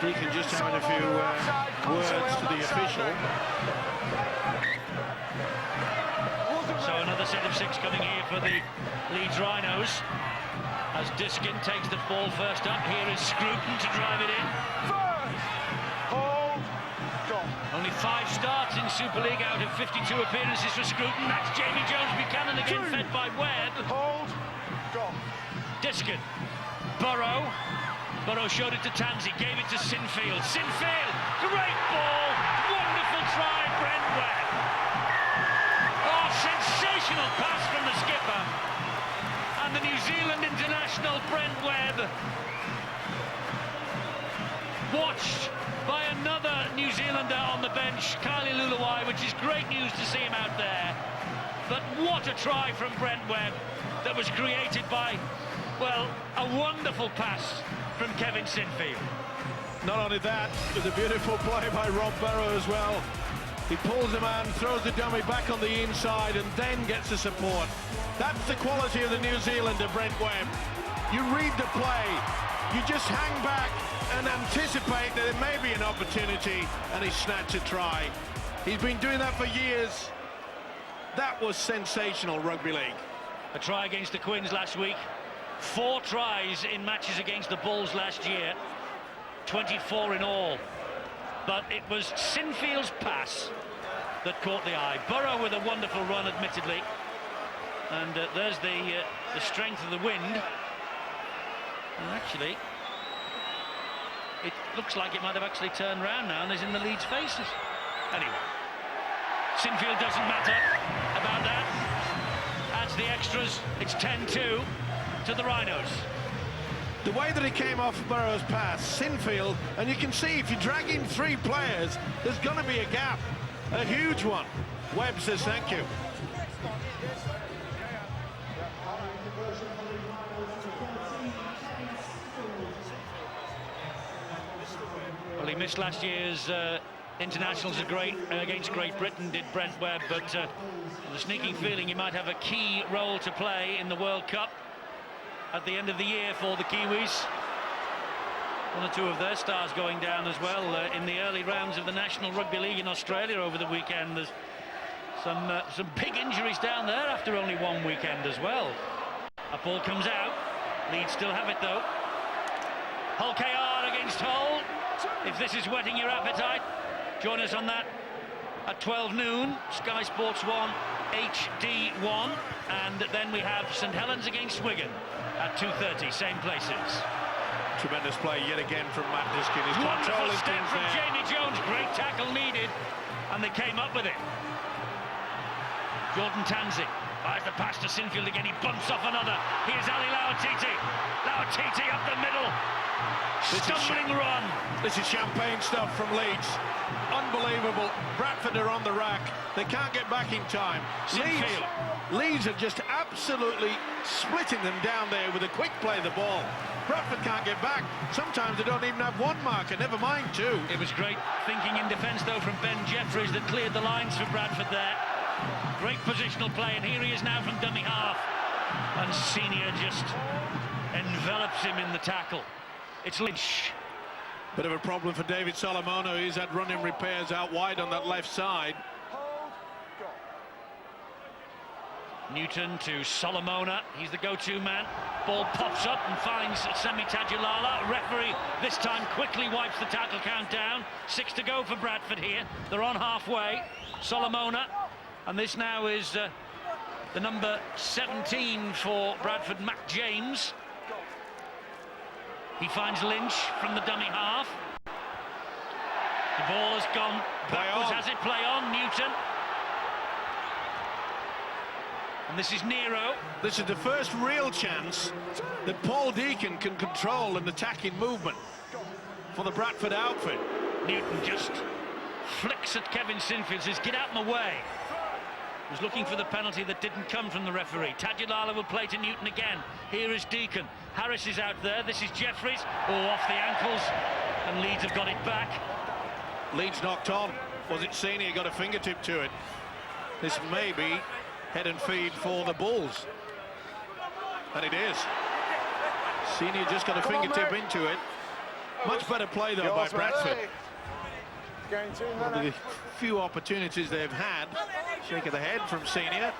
Deacon just having a few words to the official. So another set of 6 coming here for the Leeds Rhinos. As Diskin takes the ball first up. Here is Scruton to drive it in. Only 5 starts in Super League out of 52 appearances for Scruton. That's Jamie Jones Buchanan again, fed by Webb. Diskin. Burrow. Burrow showed it to Tansey, gave it to Sinfield. Sinfield, great ball. Wonderful try, Brent Webb. Oh, sensational pass from the skipper. And the New Zealand international, Brent Webb, watched by another New Zealander on the bench, Kylie Luluai, which is great news to see him out there. But what a try from Brent Webb that was created by, well, a wonderful pass from Kevin Sinfield. Not only that, it was a beautiful play by Rob Burrow as well. He pulls the man, throws the dummy back on the inside, and then gets the support. That's the quality of the New Zealander, Brent Webb. You read the play, you just hang back and anticipate that there may be an opportunity, and he snatches a try. He's been doing that for years. That was sensational, rugby league. A try against the Quins last week. 4 tries in matches against the Bulls last year. 24 in all. But it was Sinfield's pass that caught the eye. Burrow with a wonderful run, admittedly. And there's the strength of the wind. And actually, it looks like it might have actually turned round now and is in the Leeds faces. Anyway, Sinfield doesn't matter about that. Adds the extras. It's 10-2 to the Rhinos. The way that he came off Burrow's pass, Sinfield, and you can see if you drag in 3 players, there's going to be a gap, a huge one. Webb says thank you. Well, he missed last year's internationals against Great Britain, did Brent Webb, but the sneaking feeling he might have a key role to play in the World Cup at the end of the year for the Kiwis. 1 or 2 of their stars going down as well in the early rounds of the National Rugby League in Australia over the weekend. There's some big injuries down there after only 1 weekend as well. A ball comes out. Leeds still have it though. Hull KR against Hull. If this is whetting your appetite, join us on that at 12 noon. Sky Sports 1 HD1, and then we have St Helens against Wigan at 2:30, same places. Tremendous play yet again from Matt Diskin. His Wonderful step from Jamie Jones, great tackle needed, and they came up with it. Jordan Tanzi fires the pass to Sinfield again, he bumps off another. Here's Ali Lauatiti. Lauatiti up the middle. Stumbling run. This is champagne stuff from Leeds. Unbelievable. Bradford are on the rack. They can't get back in time. Leeds are just absolutely splitting them down there with a quick play of the ball. Bradford can't get back. Sometimes they don't even have 1 marker, never mind 2. It was great thinking in defence, though, from Ben Jeffries that cleared the lines for Bradford there. Great positional play, and here he is now from dummy half. And Senior just envelops him in the tackle. It's Lynch. Bit of a problem for David Solomono. He's had running repairs out wide on that left side. Newton to Solomona. He's the go-to man. Ball pops up and finds Semi Tajulala. Referee this time quickly wipes the tackle count down. 6 to go for Bradford here. They're on halfway. Solomona. And this now is the number 17 for Bradford, Matt James. He finds Lynch from the dummy half. The ball has gone backwards. Has it play on? Newton. And this is Nero. This is the first real chance that Paul Deacon can control an attacking movement for the Bradford outfit. Newton just flicks at Kevin Sinfield, says, get out of my way. Was looking for the penalty that didn't come from the referee. Tajulala will play to Newton again. Here is Deacon. Harris is out there. This is Jeffries. Oh, off the ankles. And Leeds have got it back. Leeds knocked on. Was it Senior got a fingertip to it? This may be head and feed for the Bulls. And it is. Senior just got a fingertip into it. Much better play, though, by Bradford. One of the few opportunities they've had. Shake of the head from Senior.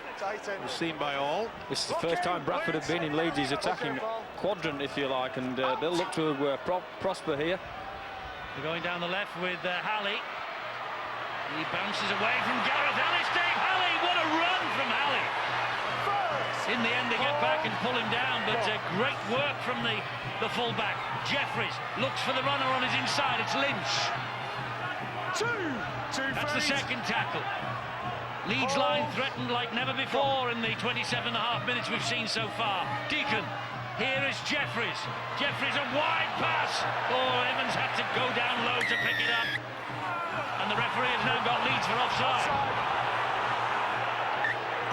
Was seen by all. This is the first time Bradford have been in Leeds' attacking quadrant, if you like, and they'll look to prosper here. They're going down the left with Halley. He bounces away from Gareth Ellis. Dave Halley, what a run from Halley. In the end, they get back and pull him down, but great work from the fullback. Jeffries looks for the runner on his inside. It's Lynch. That's the second tackle. Leeds line threatened like never before in the 27.5 minutes we've seen so far. Deacon, here is Jeffries. Jeffries, a wide pass. Oh, Evans had to go down low to pick it up. And the referee has now got Leeds for offside.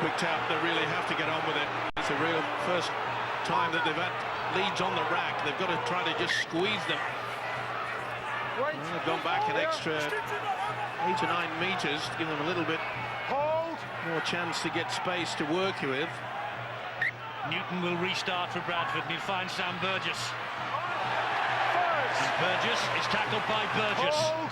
Quick tap, they really have to get on with it. It's the real first time that they've had Leeds on the rack. They've got to try to just squeeze them. Wait. Well, they've gone back an extra 8 or 9 metres to give them a little bit Hold. more chance to get space to work with. Newton will restart for Bradford, and he'll find Sam Burgess. First. And Burgess is tackled by Burgess. Hold.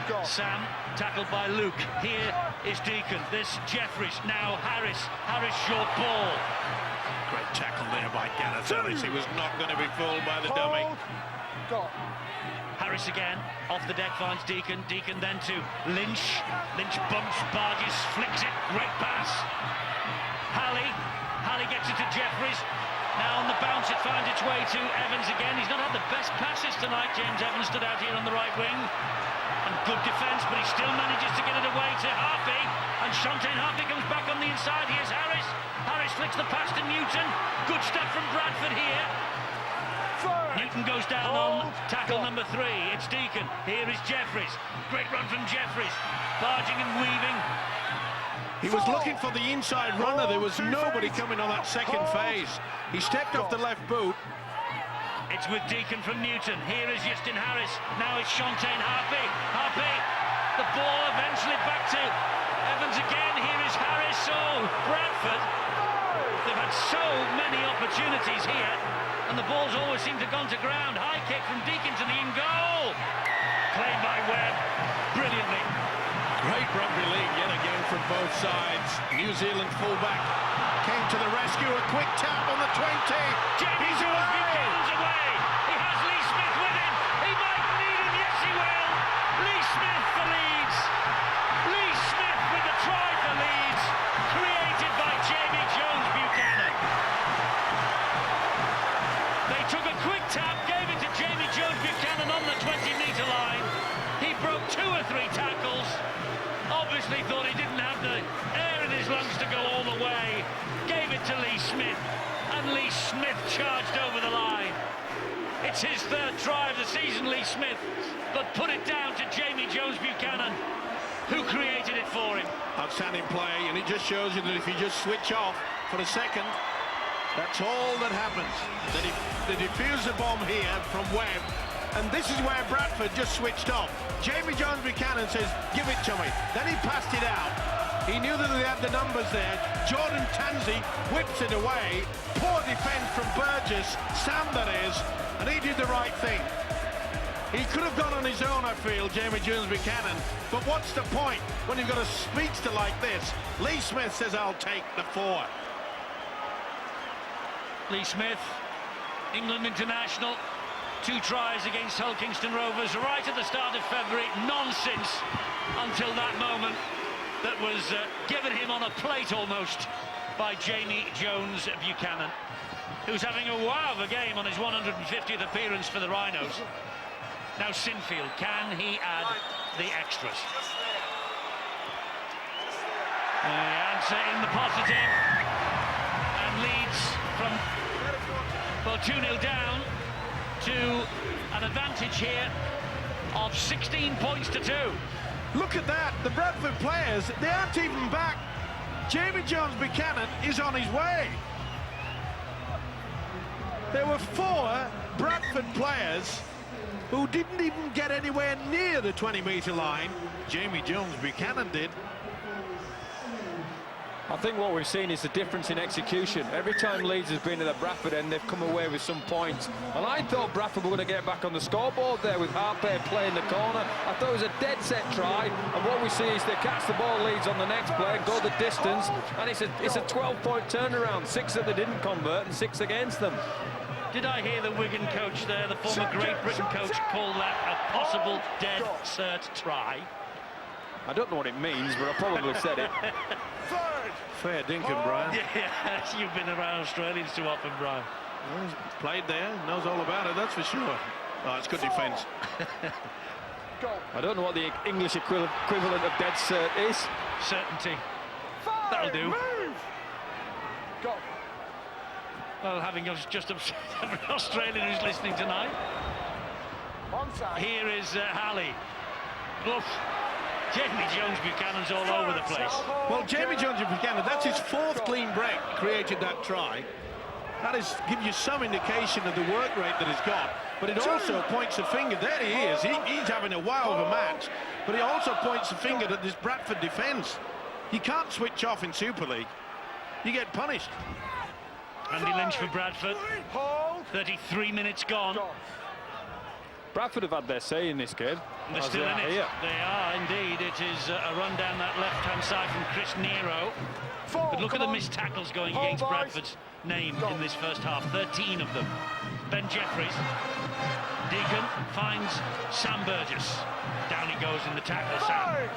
Go. Sam tackled by Luke. Here is Deacon. This Jeffries. Now Harris. Harris short ball. Great tackle there by Gareth Ellis. He was not going to be fooled by the dummy. Hold. Go. Harris again, off the deck finds Deacon. Deacon then to Lynch. Lynch bumps, barges, flicks it. Great pass. Halley gets it to Jeffries. Now on the bounce it finds its way to Evans again. He's not had the best passes tonight. James Evans stood out here on the right wing. And good defence, but he still manages to get it away to Harpy. And Shontaine Harpy comes back on the inside. Here's Harris. Harris flicks the pass to Newton. Good stuff from Bradford here. Newton goes down on tackle number 3. It's Deacon. Here is Jeffries. Great run from Jeffries. Barging and weaving. He was looking for the inside runner. There was nobody coming on that second phase. He stepped off the left boot. It's with Deacon from Newton. Here is Justin Harris. Now it's Shontaine Harpy. Harpy. The ball eventually back to Evans again. Here is Harris. Oh, Bradford. They've had so many opportunities here, and the balls always seem to have gone to ground. High kick from Deacon to the in-goal. Played by Webb brilliantly. Great rugby league yet again from both sides. New Zealand fullback came to the rescue. A quick tap on the 20. Jamie Jones Buchanan's away. He has Lee Smith with him. He might need him. Yes, he will. Lee Smith for Leeds. Lee Smith with the try for Leeds. Created by Jamie Jones Buchanan. They took a quick tap, gave it to Jamie Jones Buchanan on the 20-metre line. He broke 2 or 3 tackles. Obviously thought he didn't have the air in his lungs to go all the way. Gave it to Lee Smith, and Lee Smith charged over the line. It's his 3rd try of the season, Lee Smith, but put it down to Jamie Jones Buchanan, who created it for him. Outstanding play, and it just shows you that if you just switch off for a second, that's all that happens. They defuse the bomb here from Webb, and this is where Bradford just switched off. Jamie Jones Buchanan says, give it to me. Then he passed it out. He knew that they had the numbers there. Jordan Tansey whips it away. Poor defence from Burgess, Sam that is, and he did the right thing. He could have gone on his own, I feel, Jamie Jones Buchanan, but what's the point when you've got a speedster like this? Lee Smith says, I'll take the 4. Lee Smith, England international, 2 tries against Hull Kingston Rovers right at the start of February. Nonsense until that moment that was given him on a plate almost by Jamie Jones Buchanan, who's having a wow of a game on his 150th appearance for the Rhinos. Now Sinfield, can he add the extras? The answer in the positive, and Leeds from, well, 2-0 down to an advantage here of 16 points to 2. Look at that, the Bradford players, they aren't even back. Jamie Jones Buchanan is on his way. There were 4 Bradford players who didn't even get anywhere near the 20-metre line. Jamie Jones Buchanan did. I think what we've seen is the difference in execution. Every time Leeds has been at the Bradford end, they've come away with some points. And I thought Bradford were going to get back on the scoreboard there with Harpy playing the corner. I thought it was a dead set try, and what we see is they catch the ball, Leeds on the next play, go the distance, and it's a 12-point turnaround. 6 that they didn't convert and 6 against them. Did I hear the Wigan coach there, the former Great Britain coach, call that a possible dead cert try? I don't know what it means, but I probably said it. Fair dinkum, Brian. Yeah, you've been around Australians too often, Brian. Well, he's played there, knows all about it, that's for sure. Oh, it's good defence. I don't know what the English equivalent of dead cert is. Certainty. That'll do. Go. Well, having just upset every Australian who's listening tonight. Onside. Here is Halley. Look, Jamie Jones Buchanan's all over the place. Well, Jamie Jones Buchanan, that's his 4th clean break, created that try. That gives you some indication of the work rate that he's got, but it also points a finger. There he is. He's having a wow of a match, but it also points a finger at this Bradford defence. You can't switch off in Super League. You get punished. Andy Lynch for Bradford. 33 minutes gone. Bradford have had their say in this game. They're still in it. Here. They are indeed. It is a run down that left-hand side from Chris Nero. But look at the missed tackles going against Bradford's name in this first half. 13 of them. Ben Jeffries. Deacon finds Sam Burgess. Down he goes in the tackle, Sam.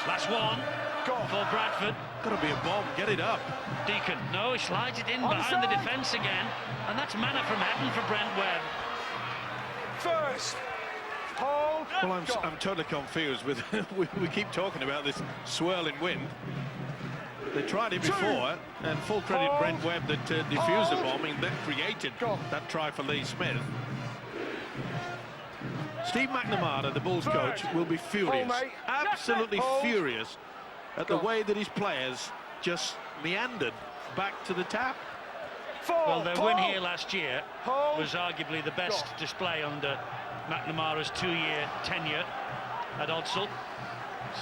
Last one for Bradford. Got to be a bomb. Get it up. Deacon. No, he slides it in behind the defence again. And that's manna from heaven for Brent Webb. First. Hold. Well, I'm totally confused with we keep talking about this swirling wind. They tried it before, and full credit Brent Webb that defused the bombing that created that try for Lee Smith. Steve McNamara, the Bulls coach, will be furious, absolutely furious at the way that his players just meandered back to the tap. Well, their win here last year was arguably the best display under McNamara's 2-year tenure at Odsal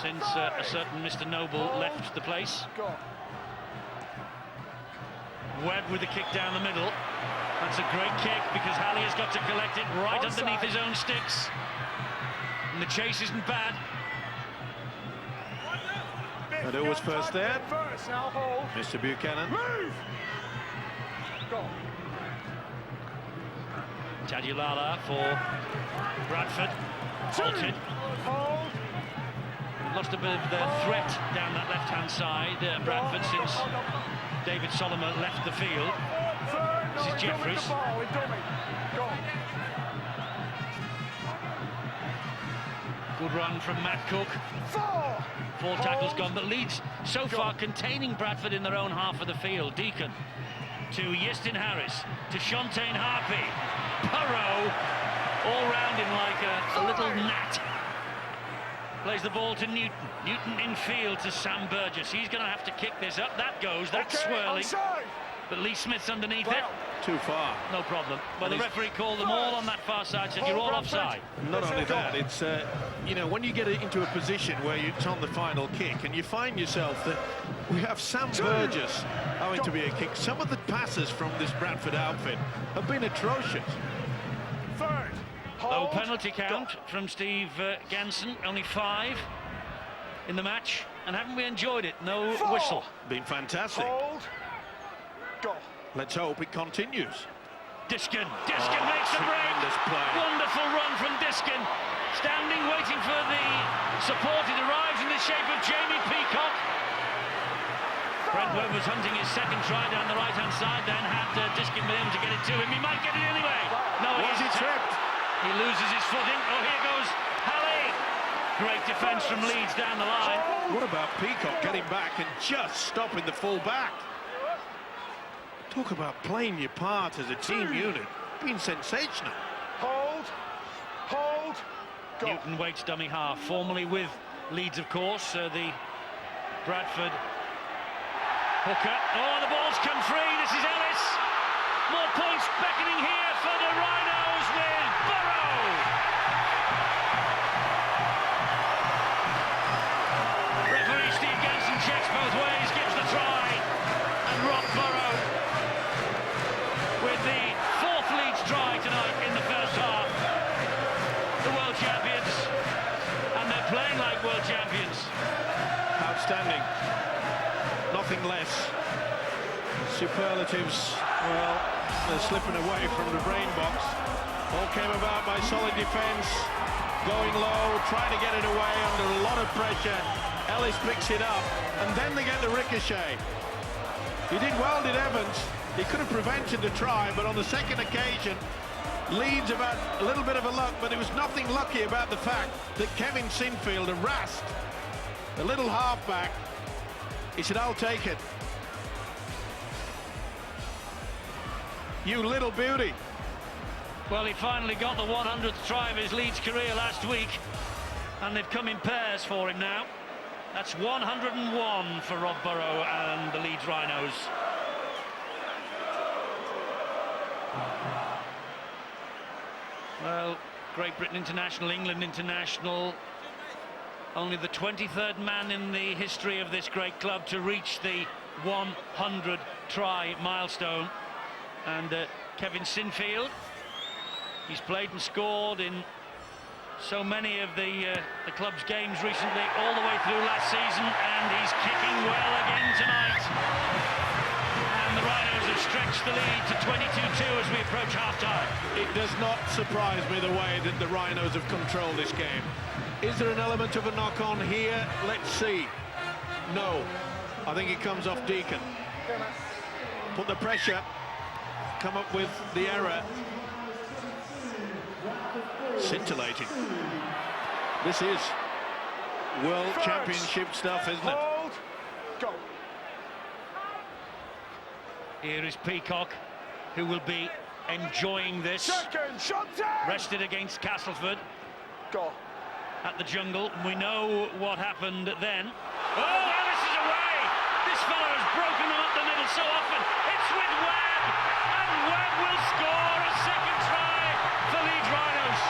since a certain Mr. Noble left the place. Webb with the kick down the middle. That's a great kick because Halley has got to collect it right underneath his own sticks. And the chase isn't bad. And who was first there? Mr. Buchanan. Tadulala for Bradford. Halted. Lost a bit of their threat down that left-hand side, Bradford, since David Solomon left the field. This is Jeffries. Good run from Matt Cook. 4 tackles gone, but Leeds so far containing Bradford in their own half of the field. Deacon to Yestin Harris, to Shontaine Harpy. Burrow all round him like a little gnat. Plays the ball to Newton. Newton in field to Sam Burgess. He's going to have to kick this up. That goes. That's swirling. But Lee Smith's underneath it. Too far. No problem. Well, the referee called them all on that far side, said you're all offside. Not only that, it's, you know, when you get into a position where it's on the final kick and you find yourself that we have Sam Burgess owing to be a kick. Some of the passes from this Bradford outfit have been atrocious. Low penalty count from Steve Ganson, only 5 in the match, and haven't we enjoyed it? No whistle. Been fantastic. Let's hope it continues. Diskin makes the break. Wonderful run from Diskin. Standing, waiting for the support. It arrives in the shape of Jamie Peacock. Brent Webb was hunting his second try down the right-hand side, then had Diskin with him to get it to him. He might get it anyway. No, he tripped. He loses his footing. Oh, here goes Halley. Great defence from Leeds down the line. What about Peacock getting back and just stopping the full back? Talk about playing your part as a team unit. Been sensational. Newton waits dummy half, formerly with Leeds, of course. The Bradford hooker. Oh, the ball's come free. This is Ellis. More points beckoning here for the Rhinos with Burrow. Referee Steve Ganson checks both ways, gives the try, and Rob Burrow with the 4th Leeds try tonight in the first half. The world champions, and they're playing like world champions. Outstanding. Nothing less. Superlatives, well, they're slipping away from the brain box. All came about by solid defence, going low, trying to get it away under a lot of pressure. Ellis picks it up, and then they get the ricochet. He did well, did Evans. He could have prevented the try, but on the second occasion, Leeds have had a little bit of a luck, but there was nothing lucky about the fact that Kevin Sinfield harassed the little halfback. He said, "I'll take it. You little beauty." Well, he finally got the 100th try of his Leeds career last week, and they've come in pairs for him now. That's 101 for Rob Burrow and the Leeds Rhinos. Well, Great Britain international, England international. Only the 23rd man in the history of this great club to reach the 100 try milestone. And Kevin Sinfield, he's played and scored in so many of the club's games recently, all the way through last season, and he's kicking well again tonight. And the Rhinos have stretched the lead to 22-2 as we approach half-time. It does not surprise me the way that the Rhinos have controlled this game. Is there an element of a knock-on here? Let's see. No. I think it comes off Deacon. Put the pressure, come up with the error. Scintillating. This is World Championship stuff, isn't it? Hold. Go. Here is Peacock, who will be enjoying this. Second shot down. Rested against Castleford Go. at the Jungle. We know what happened then. Oh, Ellis is away! This fellow has broken them up the middle so often. It's with Webb, and Webb will score a second try for Leeds Rhinos.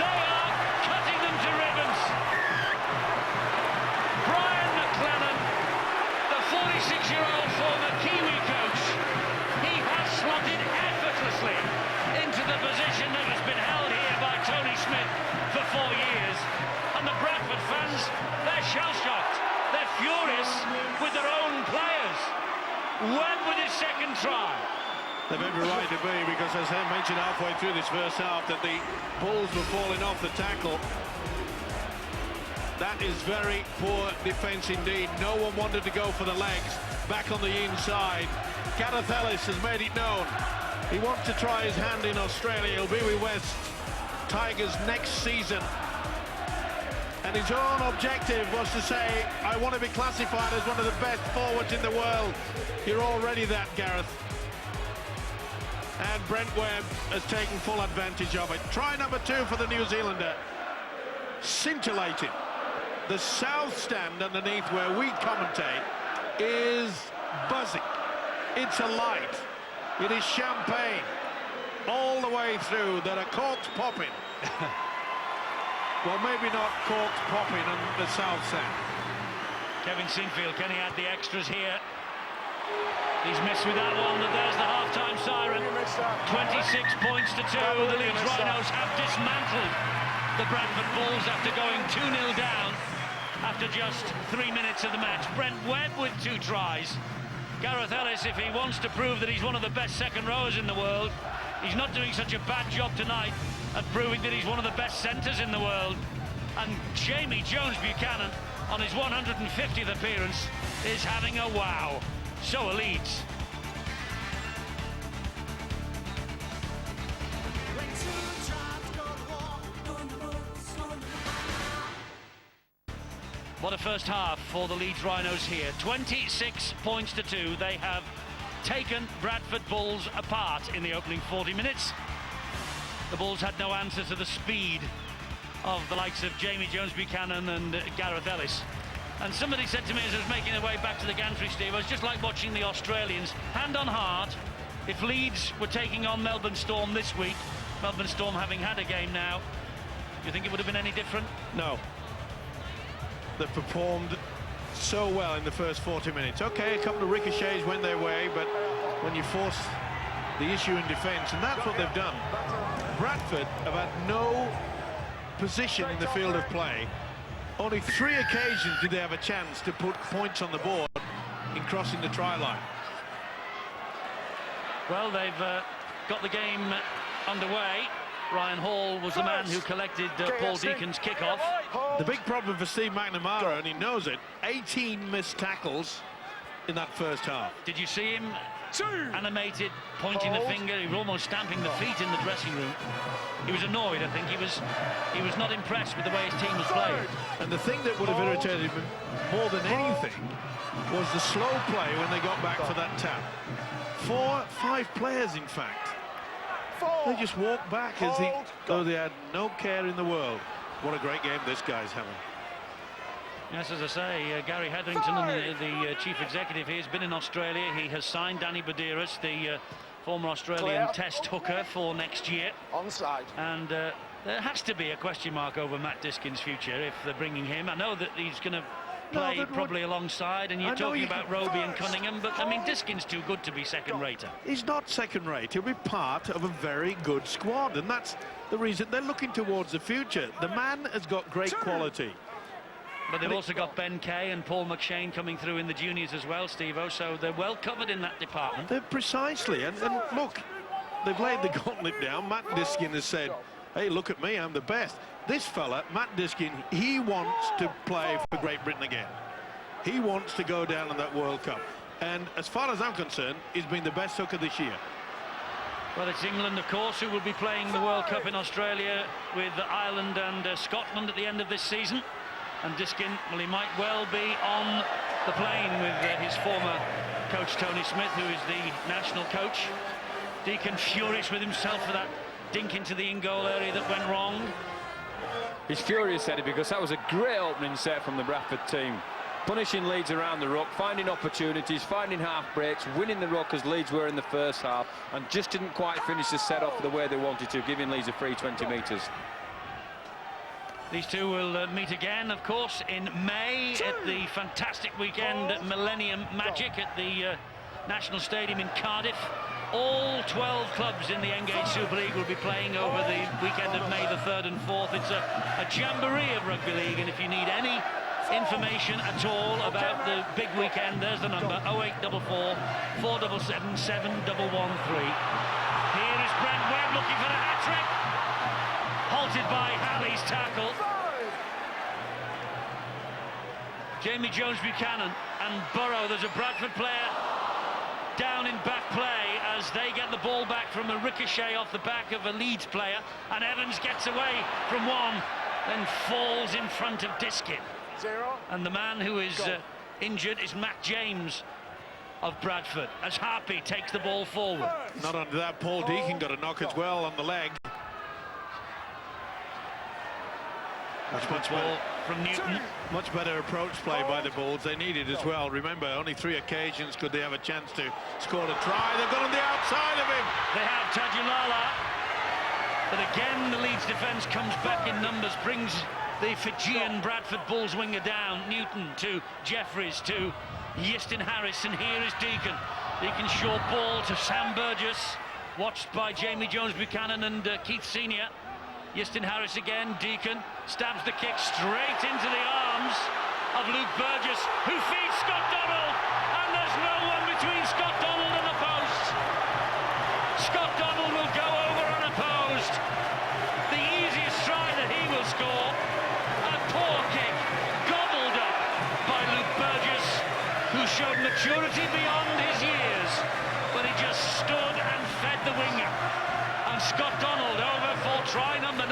They are cutting them to ribbons. Brian McLennan, the 46-year-old former Kiwi coach, he has slotted effortlessly into the position that has been held here by Tony Smith for 4 years. And the Bradford fans, they're shell-shocked. They're furious with their own players. Webb with his second try. They've every right to be, because as I mentioned halfway through this first half, that the Bulls were falling off the tackle. That is very poor defence indeed. No one wanted to go for the legs. Back on the inside. Gareth Ellis has made it known. He wants to try his hand in Australia. He'll be with West Tigers next season. And his own objective was to say, I want to be classified as one of the best forwards in the world. You're already that, Gareth. And Brent Webb has taken full advantage of it. Try number 2 for the New Zealander. Scintillating. The south stand underneath where we commentate is buzzing. It's alight. It is champagne all the way through. There are corks popping. Well, maybe not corks popping on the south stand. Kevin Sinfield, can he add the extras here? He's missed with that one, but there's the half-time siren. 26 points to 2. The Leeds Rhinos have dismantled the Bradford Bulls after going 2-0 down after just 3 minutes of the match. Brent Webb with 2 tries. Gareth Ellis, if he wants to prove that he's one of the best second rowers in the world, he's not doing such a bad job tonight at proving that he's one of the best centres in the world. And Jamie Jones-Buchanan, on his 150th appearance, is having a wow. So are Leeds. What a first half for the Leeds Rhinos here. 26 points to 2. They have taken Bradford Bulls apart in the opening 40 minutes. The Bulls had no answer to the speed of the likes of Jamie Jones-Buchanan and Gareth Ellis. And somebody said to me as I was making their way back to the gantry, Steve, I was just like watching the Australians. Hand on heart, if Leeds were taking on Melbourne Storm this week, Melbourne Storm having had a game now, do you think it would have been any different? No. They've performed so well in the first 40 minutes. Okay, a couple of ricochets went their way, but when you force the issue in defence, and that's what they've done. Bradford have had no position in the field of play. Only 3 occasions did they have a chance to put points on the board in crossing the try line. Well, they've got the game underway. Ryan Hall was the man who collected Paul Deacon's kickoff. The big problem for Steve McNamara, and he knows it, 18 missed tackles in that first half. Did you see him animated, pointing the finger? He was almost stamping the feet in the dressing room. He was annoyed, I think. He was not impressed with the way his team was played. And the thing that would have irritated him more than anything was the slow play when they got back for that tap. 5 players, in fact. They just walked back as though they had no care in the world. What a great game this guy's having. Yes, as I say, Gary Hetherington, the chief executive here, has been in Australia. He has signed Danny Badiris, the former Australian Clear. Test hooker for next year. Onside. And there has to be a question mark over Matt Diskin's future if they're bringing him. I know that he's going to play probably alongside, and you're talking about Roby and Cunningham, but I mean, Diskin's too good to be second-rater. He's not second-rate. He'll be part of a very good squad, and that's the reason they're looking towards the future. The man has got great quality. But they've also got Ben Kay and Paul McShane coming through in the juniors as well, Steve-O, so they're well covered in that department. They're precisely, and look, they've laid the gauntlet down. Matt Diskin has said, hey, look at me, I'm the best. This fella, Matt Diskin, he wants to play for Great Britain again. He wants to go down in that World Cup. And as far as I'm concerned, he's been the best hooker this year. Well, it's England, of course, who will be playing the World Cup in Australia with Ireland and Scotland at the end of this season. And Diskin, well, he might well be on the plane with his former coach, Tony Smith, who is the national coach. Deacon furious with himself for that dink into the in-goal area that went wrong. He's furious, Eddie, because that was a great opening set from the Bradford team. Punishing Leeds around the ruck, finding opportunities, finding half breaks, winning the ruck as Leeds were in the first half, and just didn't quite finish the set off the way they wanted to, giving Leeds a free 20 metres. These two will meet again, of course, in May at the fantastic weekend at Millennium Magic at the National Stadium in Cardiff. All 12 clubs in the Engage Super League will be playing over the weekend of May the 3rd and 4th. It's a jamboree of rugby league, and if you need any information at all about the big weekend, there's the number, 0844 477 7113. Here is Brent Webb looking for a hat-trick. Halted by Halley's tackle. Jamie Jones-Buchanan and Burrow. There's a Bradford player down in back play as they get the ball back from a ricochet off the back of a Leeds player, and Evans gets away from one, then falls in front of Diskin. And the man who is injured is Matt James of Bradford as Harpy takes the ball forward. Not only that, Paul Deacon got a knock as well on the leg. That's much better from Newton. Much better approach play by the Bulls. They need it as well. Remember, only 3 occasions could they have a chance to score a try. They've gone on the outside of him. They have Tajulala. But again, the Leeds defence comes back in numbers, brings the Fijian Bradford Bulls winger down. Newton to Jeffries to Easton Harris, and here is Deacon. Deacon short ball to Sam Burgess, watched by Jamie Jones-Buchanan and Keith Senior. Easton Harris again, Deacon stabs the kick straight into the arms of Luke Burgess, who feeds Scott Donald, and there's no one between Scott Donald and the post. Scott Donald will go over unopposed. The easiest try that he will score. A poor kick, gobbled up by Luke Burgess, who showed maturity beyond his years, but he just stood and fed the winger. And Scott Donald over for try number 9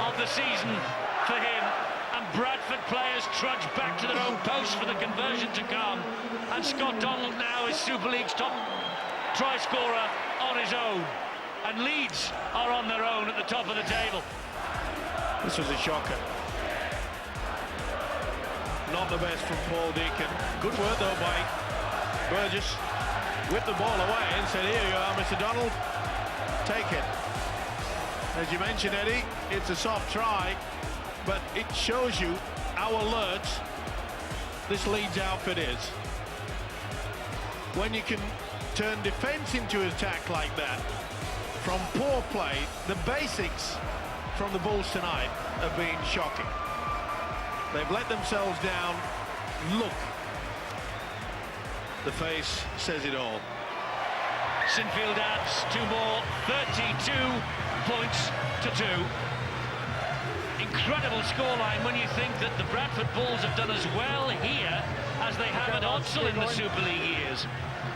of the season for him. And Bradford players trudge back to their own post for the conversion to come. And Scott Donald now is Super League's top try scorer on his own. And Leeds are on their own at the top of the table. This was a shocker. Not the best from Paul Deacon. Good work though by Burgess. Whipped the ball away and said, here you are, Mr. Donald. Take it. As you mentioned, Eddie, it's a soft try, but it shows you how alert this Leeds outfit is. When you can turn defence into attack like that, from poor play, the basics from the Bulls tonight have been shocking. They've let themselves down. Look, the face says it all. Sinfield adds 2 more, 32 points to 2. Incredible scoreline when you think that the Bradford Bulls have done as well here as they have at Odsal in the Super League years.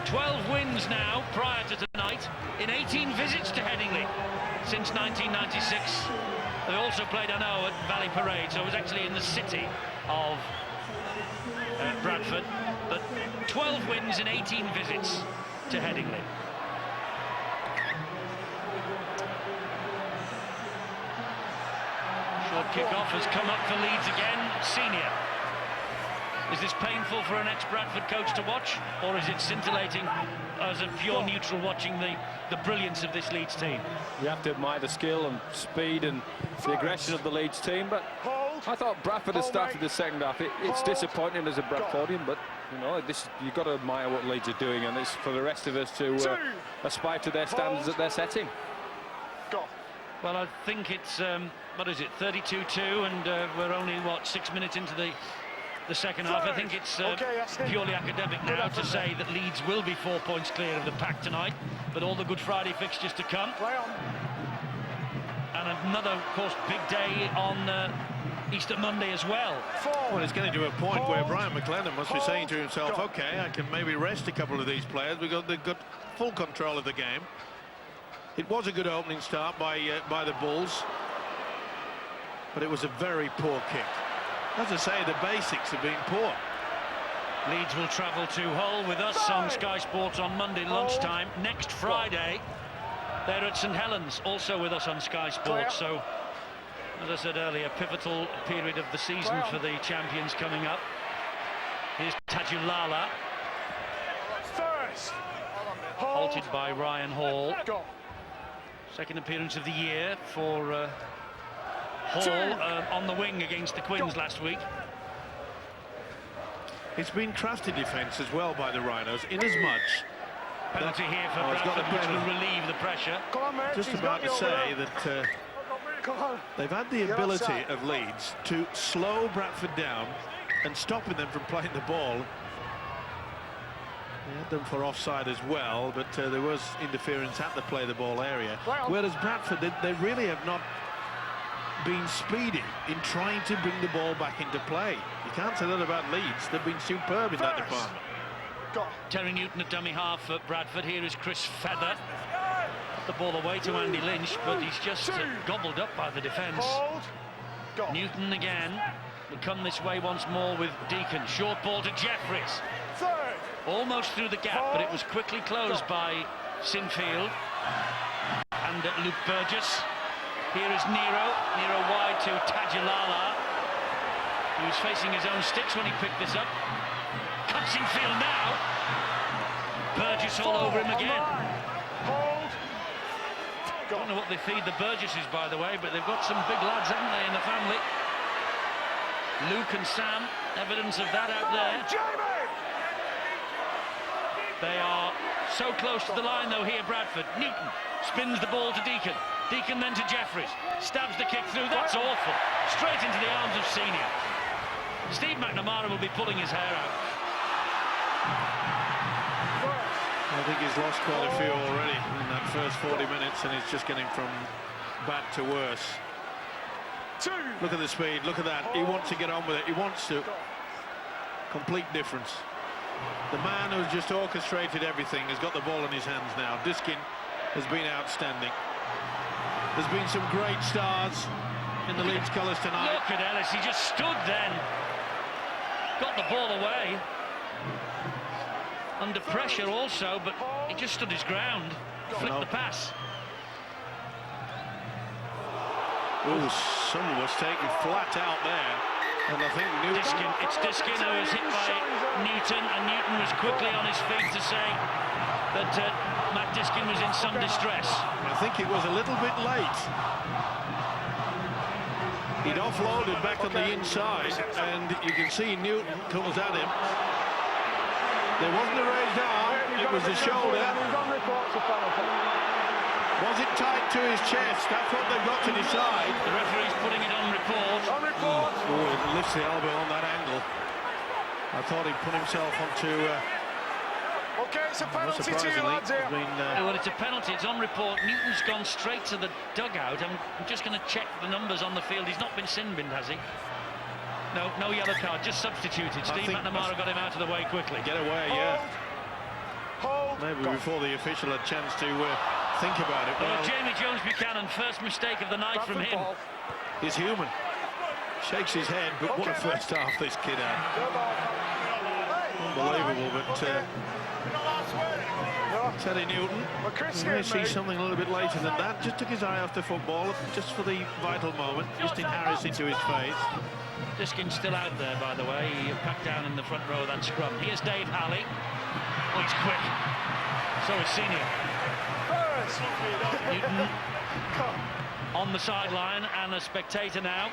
12 wins now prior to tonight in 18 visits to Headingley since 1996. They also played, I know, at Valley Parade, so it was actually in the city of Bradford. But 12 wins in 18 visits to Headingley. Short kick-off has come up for Leeds again. Senior. Is this painful for an ex-Bradford coach to watch, or is it scintillating as a pure neutral watching the brilliance of this Leeds team. You have to admire the skill and speed and the aggression of the Leeds team, but I thought Bradford had started the second half. It's disappointing as a Bradfordian, but you know, you've got to admire what Leeds are doing, and it's for the rest of us to aspire to their standards that they're setting. Well, I think it's what is it, 32-2, and we're only what, 6 minutes into the second half. I think it's purely academic now to say that Leeds will be 4 points clear of the pack tonight, but all the Good Friday fixtures to come. And another, of course, big day on Easter Monday as well. Well, it's getting to a point where Brian McLennan must be saying to himself, OK, I can maybe rest a couple of these players. They've got full control of the game. It was a good opening start by the Bulls, but it was a very poor kick. As I say, the basics have been poor. Leeds will travel to Hull with us on Sky Sports on Monday lunchtime. Next Friday, they're at St Helens, also with us on Sky Sports. So, as I said earlier, pivotal period of the season for the champions coming up. Here's Tajulala, halted by Ryan Hall. Second appearance of the year for Hall on the wing against the Quins last week. It's been crafty defence as well by the Rhinos, in as much. Penalty here for Bradford, which will relieve the pressure. Just about to say that they've had the ability of Leeds to slow Bradford down and stopping them from playing the ball. They had them for offside as well, but there was interference at the play the ball area. Whereas Bradford, they really have not been speedy in trying to bring the ball back into play. You can't say that about Leeds. They've been superb in that department. Terry Newton at dummy half for Bradford. Here is Chris Feather. The ball away to Andy Lynch, but he's just gobbled up by the defence. Newton again will come this way once more with Deacon. Short ball to Jeffries. Almost through the gap, but it was quickly closed by Sinfield and Luke Burgess. Here is Nero wide to Tajulala. He was facing his own sticks when he picked this up. Cuts in field now. Burgess all over him again. Don't know what they feed the Burgesses, by the way, but they've got some big lads, haven't they, in the family? Luke and Sam, evidence of that out there. They are so close to the line, though, here, Bradford. Newton spins the ball to Deacon. Deacon then to Jeffries. Stabs the kick through. That's awful. Straight into the arms of Senior. Steve McNamara will be pulling his hair out. I think he's lost quite a few already in that first 40 minutes, and it's just getting from bad to worse. Look at the speed. Look at that. He wants to get on with it. He wants to. Complete difference. The man who's just orchestrated everything has got the ball in his hands now. Diskin has been outstanding. There's been some great stars in the Leeds colours tonight. Look at Ellis, he just stood then. Got the ball away. Under pressure also, but he just stood his ground. Flicked the pass. Ooh, someone was taken flat out there. And I think Newton... It's Diskin who was hit by Newton, and Newton was quickly on his feet to say that Matt Diskin was in some distress. I think it was a little bit late. He'd offloaded back on the inside, and you can see Newton comes at him. There wasn't a raised arm, it was the shoulder. Was it tight to his chest? That's what they've got to decide. The referee's putting it on report. Oh, it lifts the elbow on that angle. I thought he'd put himself onto... It's a penalty to you, lads here. Well, it's a penalty. It's on report. Newton's gone straight to the dugout. I'm just going to check the numbers on the field. He's not been sin-binned, has he? No yellow card, just substituted. Steve McNamara got him out of the way quickly. Get away, yeah. Maybe before the official had a chance to think about it. Well, Jamie Jones-Buchanan, first mistake of the night from him. He's human. Shakes his head, but what a first half this kid had. Unbelievable, but Teddy Newton, we may see something a little bit later than that. Just took his eye off the football, just for the vital moment. Justin Harris into his face. Diskin's still out there, by the way. He packed down in the front row of that scrum. Here's Dave Halley. Oh, he's quick. So is Senior. Newton on the sideline and a spectator now,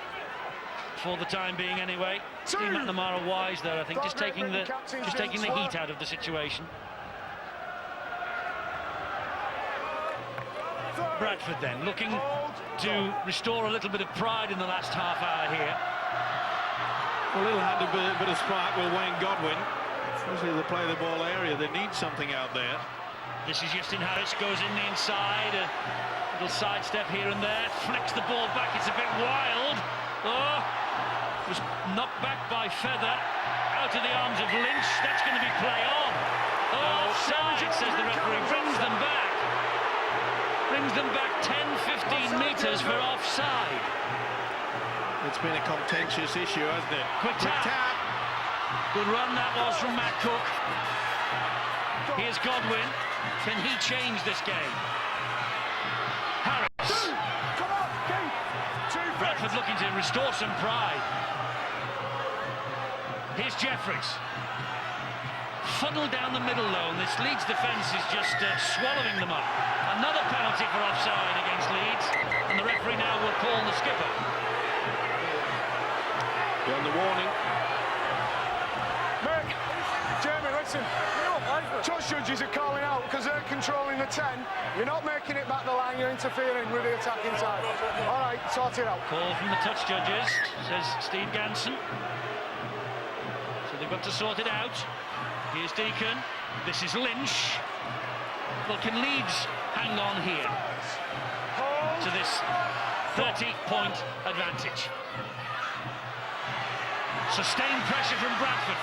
for the time being anyway. Steve McNamara wise there, I think, just taking the heat out of the situation. Bradford then looking to restore a little bit of pride in the last half hour here. Well, Little had a bit of spark with Wayne Godwin. Especially they play the ball area, they need something out there. This is Justin Harris, goes in the inside, a little sidestep here and there, flicks the ball back, it's a bit wild. Oh, was knocked back by Feather, out of the arms of Lynch. That's going to be play on. Oh, offside, says the referee, brings them back. Brings them back 10-15 metres for offside. It's been a contentious issue, hasn't it? Quick tap. Good run that was from Matt Cook. Here's Godwin. Can he change this game? Harris. Bradford looking to restore some pride. Here's Jeffries. Funneled down the middle though, and this Leeds defence is just swallowing them up. Another penalty for offside against Leeds, and the referee now will call the skipper. Beyond the warning. Jamie, listen, touch judges are calling out because they're controlling the 10. You're not making it back the line, you're interfering with the attacking side. All right, sort it out. Call from the touch judges, says Steve Ganson. So they've got to sort it out. Here's Deacon. This is Lynch. Well, can Leeds hang on here to this 30-point advantage? Sustained pressure from Bradford.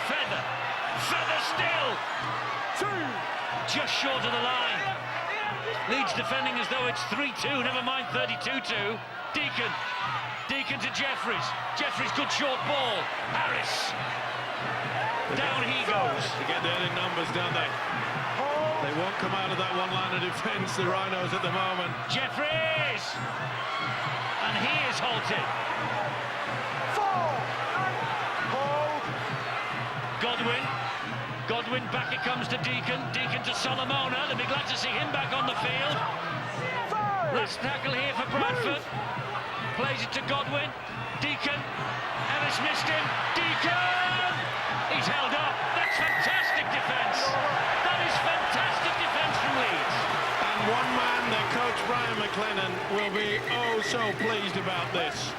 Feather still. Just short of the line. Leeds defending as though it's 3-2, never mind 32-2. Deacon to Jeffries. Jeffries, good short ball. Harris. Down he goes. To get there in numbers, don't they? They won't come out of that one line of defence, the Rhinos, at the moment. Jeffries! And he is halted. Godwin, back it comes to Deacon to Solomona. They'll be glad to see him back on the field. Last tackle here for Bradford. Plays it to Godwin. Deacon. Ellis missed him. Deacon! He's held up. That's fantastic defence. That is fantastic defence from Leeds. And one man, their coach Brian McLennan, will be oh so pleased about this.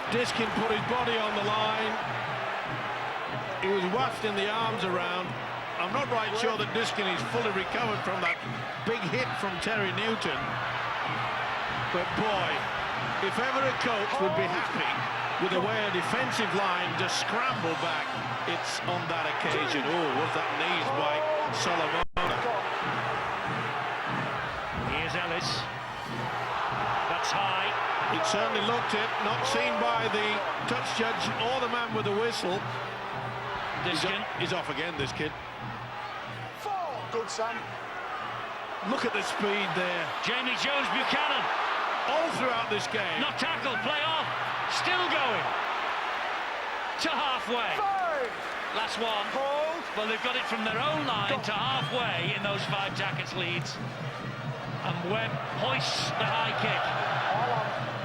Diskin put his body on the line. He was wafted in the arms around. I'm not right sure that Diskin is fully recovered from that big hit from Terry Newton. But boy, if ever a coach would be happy with the way a defensive line just scrambled back, it's on that occasion. Oh, was that knees by Solomona. Here's Ellis. That's high. It certainly looked it, not seen by the touch judge or the man with the whistle. He's off again, this kid. Good, Sam. Look at the speed there. Jamie Jones-Buchanan. All throughout this game. Not tackled, play off. Still going. To halfway. Last one. Well, they've got it from their own line to halfway in those 5 tackles Leeds. And Webb hoists the high kick.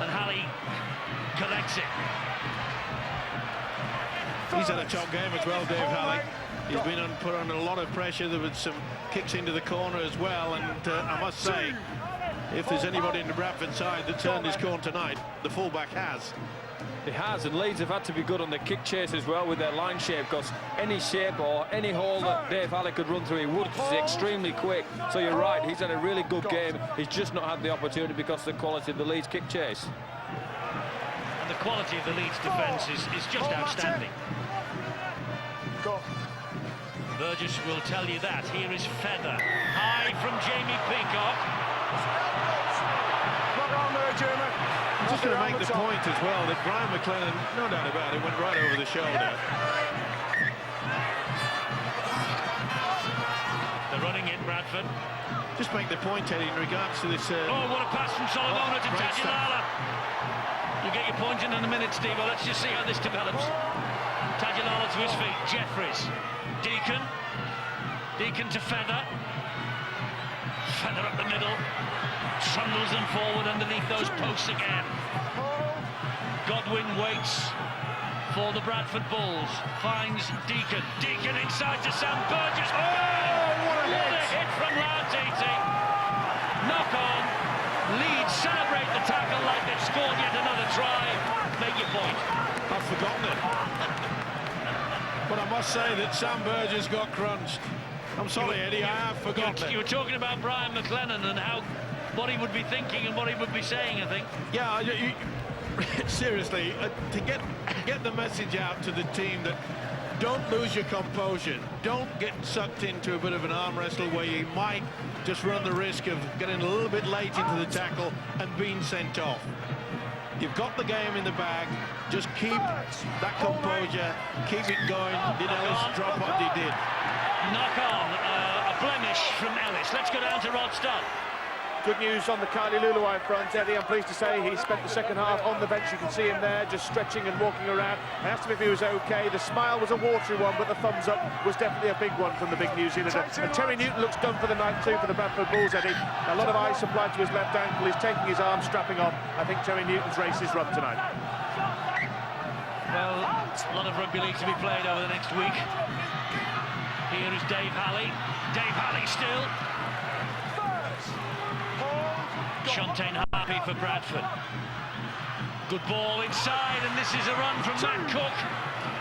And Halley collects it. He's had a top game as well, Dave Halley. He's been put under a lot of pressure. There was some kicks into the corner as well, and I must say, if there's anybody in the Bradford side that turned his corner tonight, the fullback has. It has, and Leeds have had to be good on the kick chase as well with their line shape, because any shape or any hole that Dave Halley could run through, he would, because he's extremely quick. So you're right, he's had a really good game. He's just not had the opportunity because of the quality of the Leeds kick chase. And the quality of the Leeds defence is just outstanding. Burgess will tell you that. Here is Feather. High from Jamie Peacock. I'm just going to make the point as well that Brian McLennan, no doubt about it, went right over the shoulder. They're running in, Bradford. Just make the point, Eddie, in regards to this... oh, what a pass from Solomona to great Tajilala. You'll get your point in a minute, Steve. Well, let's just see how this develops. Tajilala to his feet. Jeffries. Deacon to Feather. Feather up the middle, trundles them forward underneath those posts again. Godwin waits for the Bradford Bulls, finds Deacon. Deacon inside to Sam Burgess. Oh, what a hit from Lautiti. Knock on. Leeds celebrate the tackle like they've scored yet another try. Make your point. I've forgotten it. But I must say that Sam Burgess got crunched. I'm sorry, Eddie, I have forgotten it. You were talking about Brian McLennan and what he would be thinking and what he would be saying, I think. Yeah, seriously, to get the message out to the team that don't lose your composure, don't get sucked into a bit of an arm wrestle where you might just run the risk of getting a little bit late into the tackle and being sent off. You've got the game in the bag, just keep that composure, keep it going. Did Ellis drop what he did? Knock on, a blemish from Ellis. Let's go down to Rod Stott. Good news on the Kylie Luluai front, Eddie. I'm pleased to say he spent the second half on the bench. You can see him there, just stretching and walking around. I asked him if he was okay. The smile was a watery one, but the thumbs up was definitely a big one from the big New Zealander. And Terry Newton looks done for the night too for the Bradford Bulls, Eddie. A lot of ice applied to his left ankle. He's taking his arm, strapping off. I think Terry Newton's race is run tonight. Well, a lot of rugby league to be played over the next week. Here is Dave Halley. Dave Halley still. Shontaine Harpy for Bradford. Good ball inside, and this is a run from Matt Cook.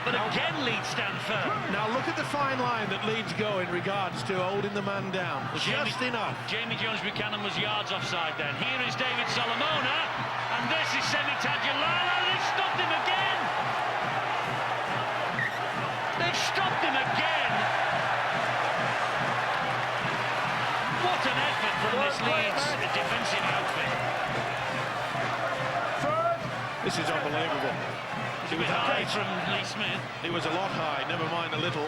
But again, Leeds stand firm. Now look at the fine line that Leeds go in regards to holding the man down. Just enough. Jamie Jones-Buchanan was yards offside then. Here is David Solomona, and this is Semi Tadulala. They've stopped him again. They've stopped him again. What an effort from this Leeds defensive outfit. This is unbelievable. It was high from Lee Smith. It was a lot high, never mind a little.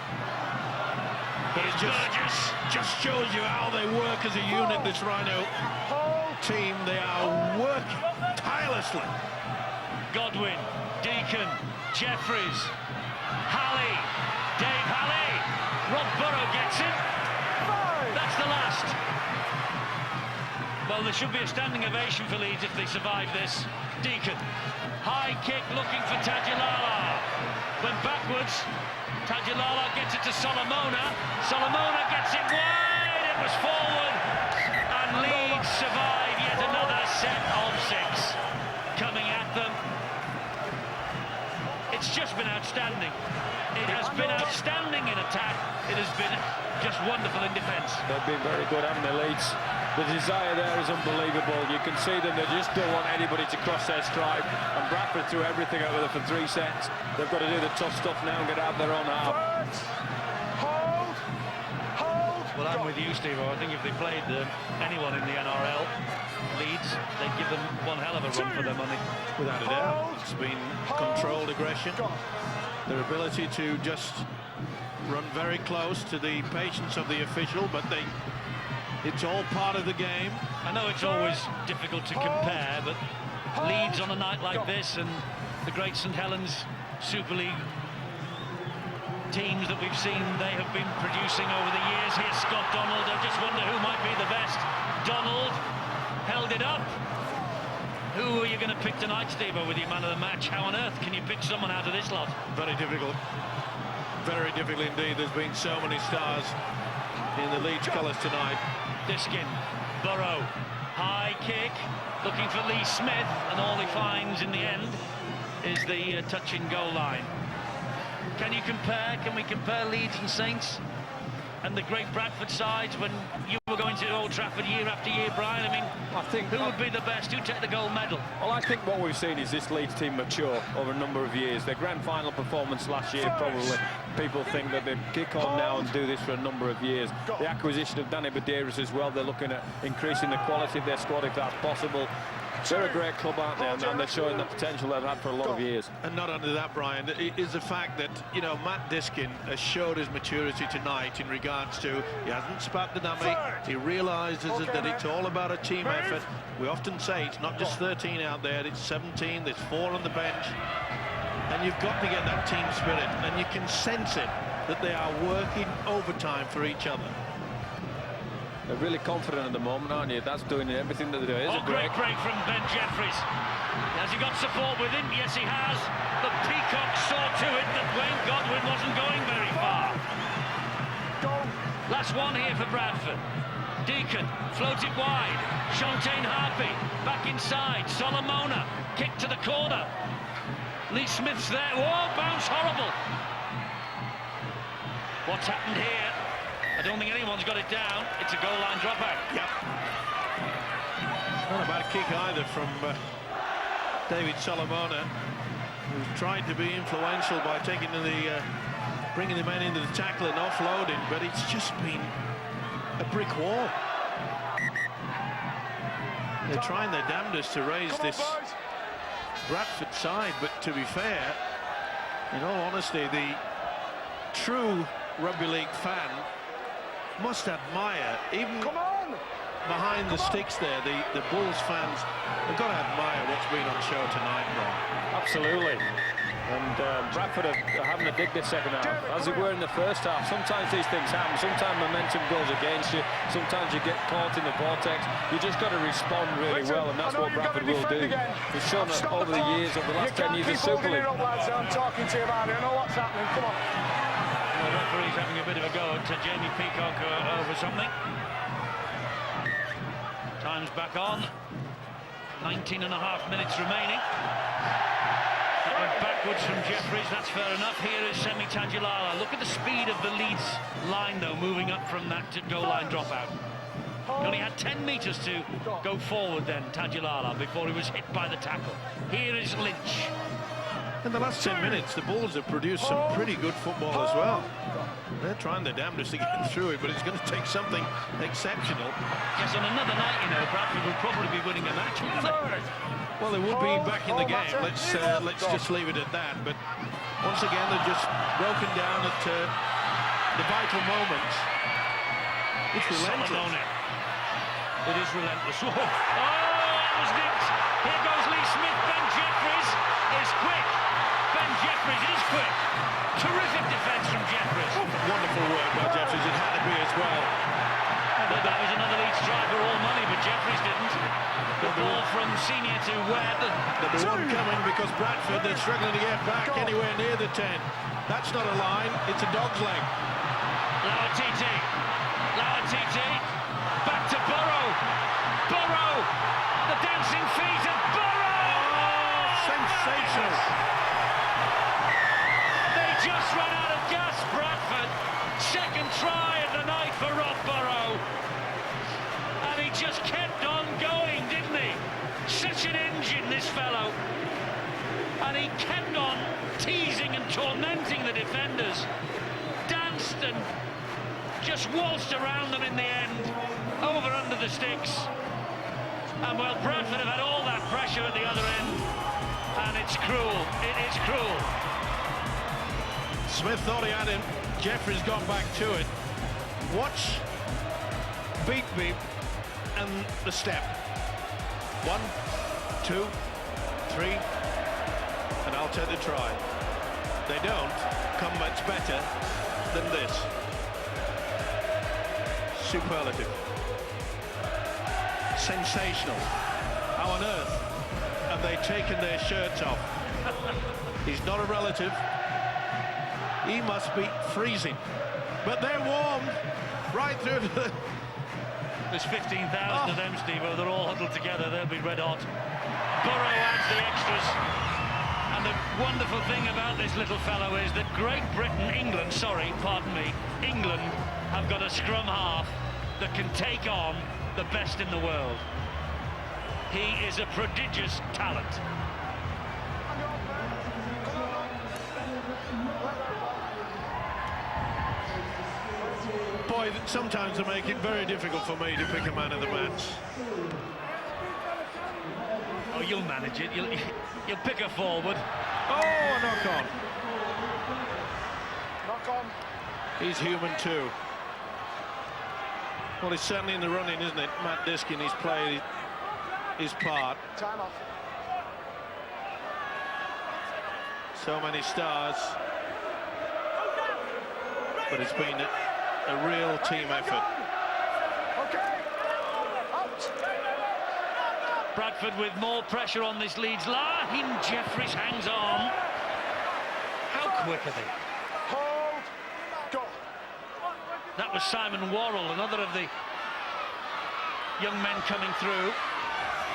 But it just shows you how they work as a unit, this Rhino team. They are working tirelessly. Godwin, Deacon, Jeffries, Halley, Dave Halley. Rob Burrow gets it. That's the last. Well, there should be a standing ovation for Leeds if they survive this. Deacon, high kick looking for Tadulala. Went backwards. Tadulala gets it to Solomona. Solomona gets it wide. It was forward. And Leeds survive yet another set of 6 coming at them. It's just been outstanding. It has been outstanding in attack. It has been just wonderful in defence. They've been very good, haven't they, Leeds? The desire there is unbelievable. You can see them, they just don't want anybody to cross their stride. And Bradford threw everything over them for 3 sets. They've got to do the tough stuff now and get out their own half. Well, I'm with you, Steve. I think if they played anyone in the NRL, Leeds, they'd give them one hell of a run for their money. Without a doubt. It's been controlled aggression. Their ability to just run very close to the patience of the official, but it's all part of the game. I know it's always difficult to compare, but Leeds on a night like this and the great St Helens Super League teams that we've seen they have been producing over the years. Here's Scott Donald. I just wonder who might be the best. Donald held it up. Who are you going to pick tonight, Steve-O, with your man of the match? How on earth can you pick someone out of this lot? Very difficult. Very difficult indeed. There's been so many stars in the Leeds colours tonight. Diskin, Burrow, high kick, looking for Lee Smith, and all he finds in the end is the touching goal line. Can we compare Leeds and Saints and the great Bradford sides when you were going to Old Trafford year after year, Brian? I mean, I think who would be the best? Who'd take the gold medal? Well, I think what we've seen is this Leeds team mature over a number of years. Their grand final performance last year, probably people think that they kick on now and do this for a number of years. The acquisition of Danny Badeiras as well, they're looking at increasing the quality of their squad if that's possible. They're a great club, aren't they? And they're showing the potential they've had for a lot of years. And not only that, Brian, it is the fact that, you know, Matt Diskin has showed his maturity tonight in regards to he hasn't spat the dummy. He realises that it's all about a team effort. We often say it's not just 13 out there, it's 17, there's 4 on the bench. And you've got to get that team spirit, and you can sense it, that they are working overtime for each other. They're really confident at the moment, aren't you? That's doing everything that they do. Here's a Great break from Ben Jeffries. Has he got support with him? Yes, he has. But Peacock saw to it that Wayne Godwin wasn't going very far. Last one here for Bradford. Deacon floats it wide. Shontaine Harpy back inside. Solomona kick to the corner. Lee Smith's there. Whoa, bounce horrible. What's happened here? I don't think anyone's got it down. It's a goal line dropout. Yep. Not a bad kick either from David Solomona, who tried to be influential by taking the bringing the men into the tackle and offloading, but it's just been a brick wall. They're trying their damnedest to raise this Bradford side, but to be fair, in all honesty, the true rugby league fan must admire, even behind the sticks there, the Bulls fans have got to admire what's been on show tonight, Ron. Absolutely. And Bradford are having a dig this second half, as they were in the first half. Sometimes these things happen. Sometimes momentum goes against you. Sometimes you get caught in the vortex. You just got to respond really well, and that's what Bradford will do. They've shown that over the years, over the last 10 years of Super League. I'm talking to you about it. I know what's happening. Come on. The referee's having a bit of a go at Jamie Peacock over something. Time's back on. 19.5 minutes remaining. That went backwards from Jeffries, that's fair enough. Here is Semi Tajulala. Look at the speed of the Leeds line, though, moving up from that goal line dropout. He only had 10 metres to go forward then, Tajulala, before he was hit by the tackle. Here is Lynch. In the last 10 minutes, the Bulls have produced some pretty good football as well. They're trying their damnedest to get through it, but it's going to take something exceptional. Yes, on another night, you know, Bradford will probably be winning a match, won't they? Well, they would be back in the game. Let's just leave it at that. But once again, they've just broken down at the vital moments. It's relentless. It is relentless. Oh, it was nicked. Here goes Lee Smith. Ben Jeffries is quick. Ben Jeffries is quick. Terrific defence from Jeffries. Wonderful work by Jeffries. It had to be as well. But that was another Leeds try for all money, but Jeffries didn't. The ball from Senior to Webb. Number one coming because Bradford, they're struggling to get back anywhere near the 10. That's not a line, it's a dog's leg. Lauatiti. Back to Burrow. The dancing feet of Burrow. Oh, sensational. They just ran out of gas, Bradford. Second try of the night for Rob Burrow. And he just kept on going, didn't he? Such an engine, this fellow. And he kept on teasing and tormenting the defenders. Danced and just waltzed around them in the end. Over under the sticks. And well, Bradford have had all that pressure at the other end. And it's cruel. It is cruel. Smith thought he had him. Jeffries got back to it. Watch beat and the step. 1, 2, 3, and I'll take the try. They don't come much better than this. Superlative. Sensational. How on earth have they taken their shirts off? He's not a relative. He must be freezing. But they're warmed right through to the... There's 15,000 of them, Steve-O. They're all huddled together. They'll be red hot. Burrow adds the extras. And the wonderful thing about this little fellow is that Great Britain, England have got a scrum half that can take on the best in the world. He is a prodigious talent. Boy, sometimes they make it very difficult for me to pick a man of the match. Oh, you'll manage it. You'll pick a forward. Oh, a knock on. Knock on. He's human too. Well, he's certainly in the running, isn't it? Matt Diskin, he's played his part. Time off. So many stars. But it's been a real team effort. Okay. Bradford with more pressure on this Leeds. Lahim Jeffries hangs on. How quick are they? Hold. Go. That was Simon Worrell, another of the young men coming through.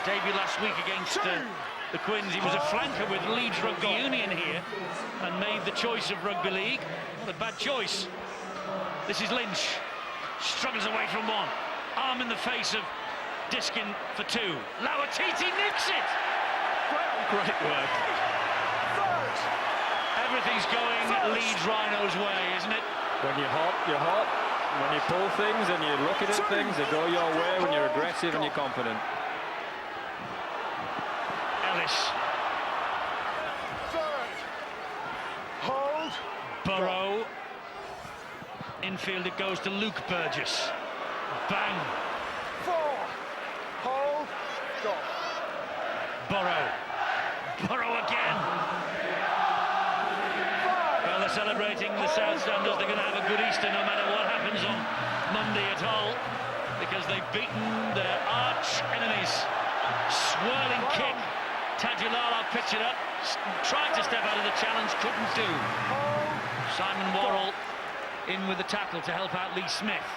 Debut last week against the Quins. He was a flanker with Leeds Rugby Union here and made the choice of Rugby League. What a bad choice. This is Lynch. Struggles away from one. Arm in the face of Diskin for two. Lawatiti nicks it. Great work. Everything's going Leeds Rhinos' way, isn't it? When you're hot, you're hot. When you pull things and you're looking at things, they go your way when you're aggressive and you're confident. Ellis. Third. Hold. Burrow. Infield it goes to Luke Burgess. Bang. 4. Hold. Go. Burrow. Burrow again. Well, they're celebrating the South Standers. They're going to have a good Easter no matter what happens on Monday at all, because they've beaten their arch enemies. Swirling kick. Tajulala picked it up, tried to step out of the challenge, couldn't do. Simon Worrell in with the tackle to help out Lee Smith.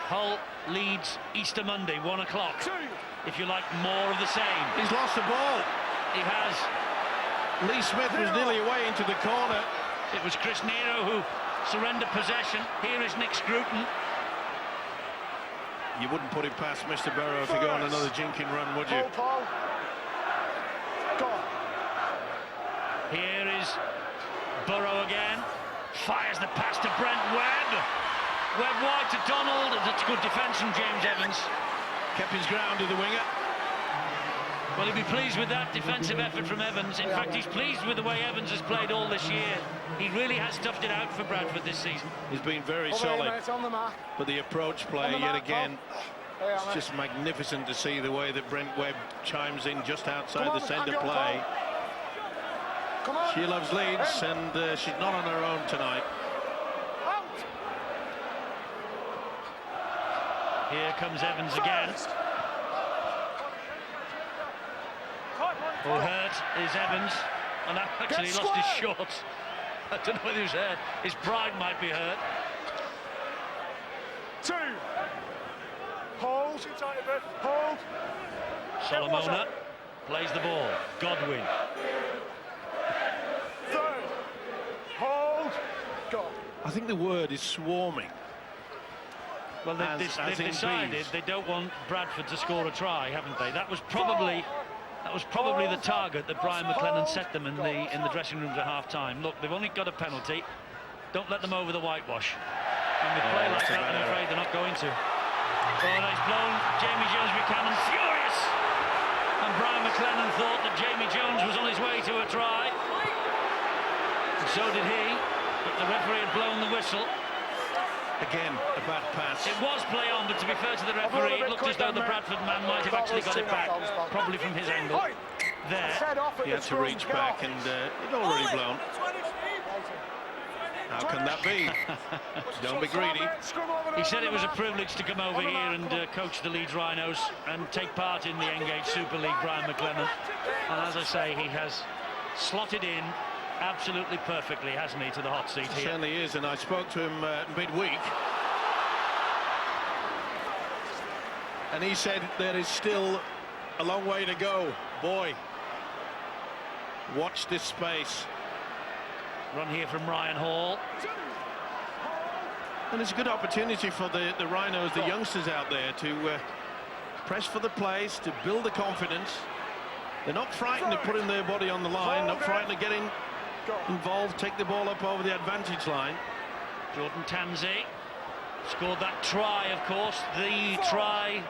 Hull leads Easter Monday, 1 o'clock. If you like more of the same. He's lost the ball. He has. Lee Smith was nearly away into the corner. It was Chris Nero who surrendered possession. Here is Nick Scruton. You wouldn't put it past Mr. Burrow to go on another jinking run, would you? Paul. Go. Here is Burrow again. Fires the pass to Brent Webb. Webb wide to Donald. That's good defence from James Evans. Kept his ground to the winger. Well, he'll be pleased with that defensive effort from Evans. In fact, he's pleased with the way Evans has played all this year. He really has stuffed it out for Bradford this season. He's been very solid. But the approach play, yet again, it's just magnificent to see the way that Brent Webb chimes in just outside the centre play. She loves Leeds, and she's not on her own tonight. Here comes Evans again. Hurt is Evans, and actually he lost his shorts. I don't know whether he was hurt. His pride might be hurt. 2. Hold. Hold. Solomona plays the ball. Godwin. 3rd. Hold. Go. I think the word is swarming. Well, they've decided they don't want Bradford to score a try, haven't they? That was probably the target that Brian McLennan set them in the dressing rooms at half-time. Look, they've only got a penalty. Don't let them over the whitewash. And with play like that, I'm afraid they're not going to. Oh, nice blown. Jamie Jones Buchanan furious. And Brian McLennan thought that Jamie Jones was on his way to a try. And so did he. But the referee had blown the whistle. Again, a bad pass. It was play on, but to be fair to the referee, it looked as though the Bradford man might have actually got it back, probably from his angle. There. He had to reach back, and it's already blown. How can that be? Don't be greedy. He said it was a privilege to come over here and coach the Leeds Rhinos and take part in the Engage Super League, Brian McLennan. And as I say, he has slotted in absolutely perfectly, hasn't he, to the hot seat here? He certainly is, and I spoke to him midweek, and he said there is still a long way to go. Boy, watch this space. Run here from Ryan Hall. And it's a good opportunity for the Rhinos, the youngsters out there, to press for the place, to build the confidence. They're not frightened of putting their body on the line, not frightened of getting involved, take the ball up over the advantage line. Jordan Tansey scored that try, of course, the try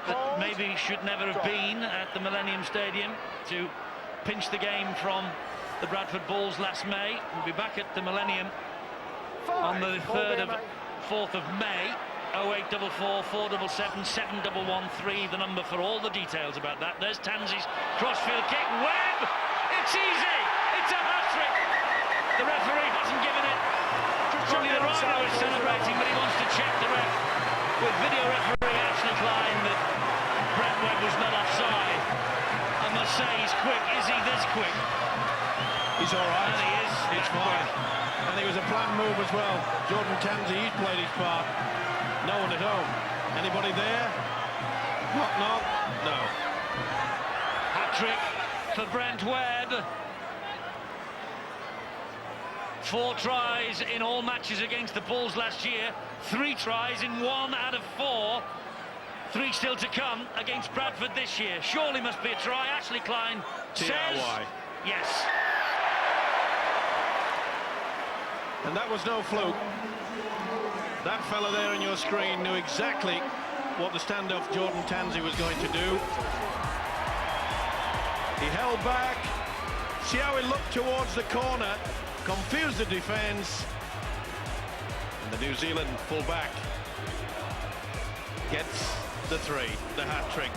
that maybe should never have been at the Millennium Stadium to pinch the game from the Bradford Bulls last May. We'll be back at the Millennium on the 4th of May. 0844 477 7113, the number for all the details about that. There's Tansey's crossfield kick. Webb! It's easy! It's a hat-trick! The referee hasn't given it. Probably the Rhino is celebrating, but he wants to check the ref with video referee Ashley Klein that Brent Webb was not offside. I must say he's quick. Is he this quick? He's all right. And he is. It's fine. And it was a planned move as well. Jordan Tansey, he's played his part. No one at home. Anybody there? Knock. No. Hat-trick for Brent Webb. 4 tries in all matches against the Bulls last year. 3 tries in 1 out of 4. 3 still to come against Bradford this year. Surely must be a try. Ashley Klein says TRY. yes. And that was no fluke. That fella there on your screen knew exactly what the standoff Jordan Tansey was going to do. He held back. See how he looked towards the corner, confused the defence, and the New Zealand full-back gets the 3, the hat-trick.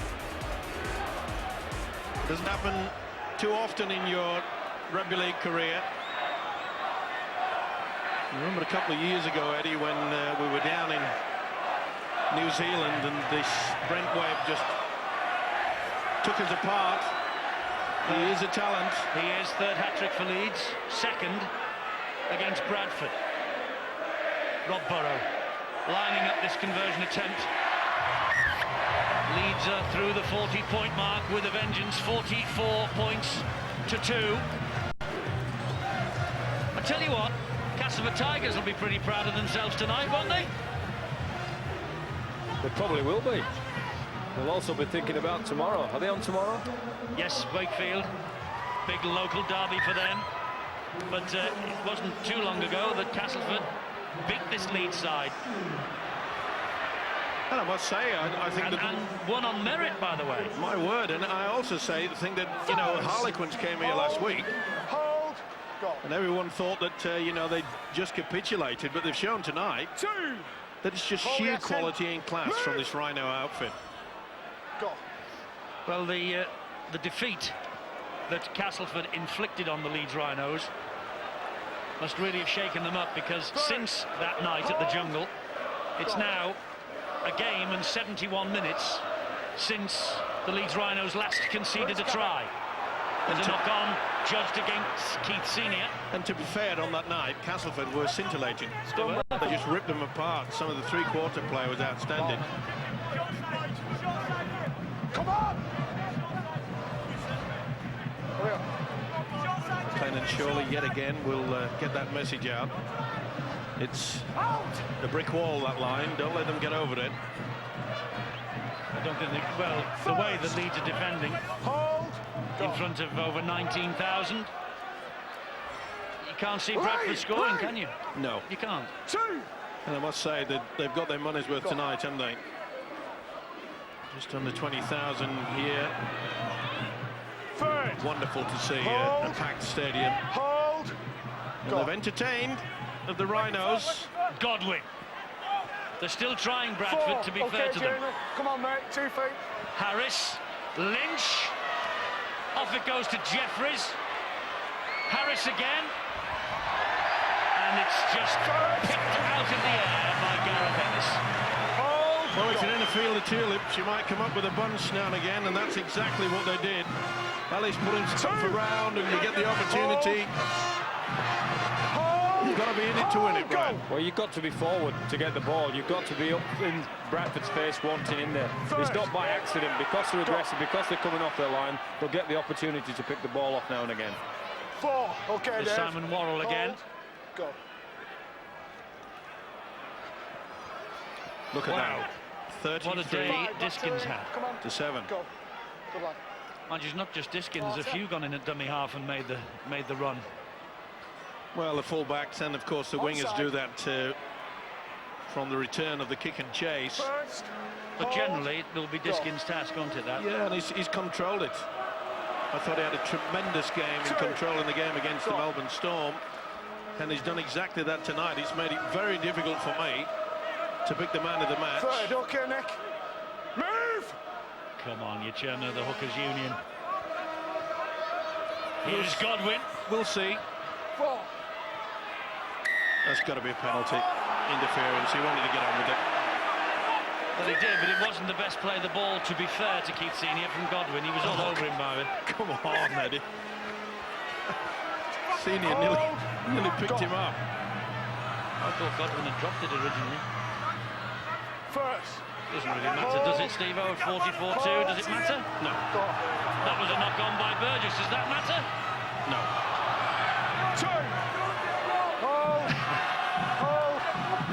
It doesn't happen too often in your rugby league career. I remember a couple of years ago, Eddie, when we were down in New Zealand and this Brent Webb just took us apart. He is a talent. He is. 3rd hat-trick for Leeds. 2nd against Bradford. Rob Burrow lining up this conversion attempt. Leeds are through the 40-point mark with a vengeance. 44 points to 2. I tell you what, Castleford Tigers will be pretty proud of themselves tonight, won't they? They probably will be. They'll also be thinking about tomorrow. Are they on tomorrow? Yes, Wakefield. Big local derby for them. But it wasn't too long ago that Castleford beat this Leeds side. And I must say, I think that... And won on merit, by the way. My word, and I also think that, you know, Harlequins came here last week. Hold. Go. And everyone thought that, you know, they just capitulated, but they've shown tonight 2. that it's just sheer quality and class from this Rhino outfit. Go. Well, the defeat that Castleford inflicted on the Leeds Rhinos must really have shaken them up, because since that night at the Jungle, it's now a game and 71 minutes since the Leeds Rhinos last conceded a try. There's a knock-on judged against Keith Senior. And to be fair, on that night, Castleford were scintillating. They just ripped them apart. Some of the 3-quarter play was outstanding. Come on! Clennon surely yet again will get that message out. It's a brick wall, that line. Don't let them get over it. I don't think well, the way the Leeds are defending in front of over 19,000, you can't see Bradford scoring, can you? No. You can't. 2. And I must say that they've got their money's worth tonight, haven't they? Just under 20,000 here. 3rd. Wonderful to see a packed stadium. Hold. And they've entertained the Rhinos. Godwin. They're still trying Bradford, 4. to be fair to them. Jamie. Come on, mate. 2 feet. Harris, Lynch. Off it goes to Jeffries. Harris again. And it's just picked out of the air by Gareth Ennis. Well, if you're in a field of tulips, you might come up with a bunch now and again, and that's exactly what they did. Ellis pulling stuff around, and you get the opportunity. You've got to be in it to win it, Brian. Well, you've got to be forward to get the ball. You've got to be up in Bradford's face, wanting in there. It's not by accident. Because they're aggressive, because they're coming off their line, they'll get the opportunity to pick the ball off now and again. 4. Okay, There's Dave. Simon Worrell again. Go. Look at Wow. that. 33 What a day Diskins had. Come on. to 7. Go. Good lad. And it's not just Diskins, a few gone in at dummy half and made the run. Well, the full-backs and, of course, the wingers do that from the return of the kick and chase. First. But generally, it will be Diskins' task, won't it, that? Yeah, and he's controlled it. I thought he had a tremendous game in controlling the game against the Melbourne Storm, and he's done exactly that tonight. He's made it very difficult for me to pick the man of the match. 3rd. Okay, Nick. Move! Come on, you chairman of the Hookers Union. Here's Godwin. We'll see. 4. That's got to be a penalty. Interference. He wanted to get on with it. Well, he did, but it wasn't the best play of the ball, to be fair to Keith Senior, from Godwin. He was all over him by it. Come on, Eddie. Senior nearly picked him up. I thought Godwin had dropped it originally. First. Doesn't really matter, does it, Steve-O, at 44-2? Does it matter? No. That was a knock-on by Burgess. Does that matter? No. Two. Hold. Hold.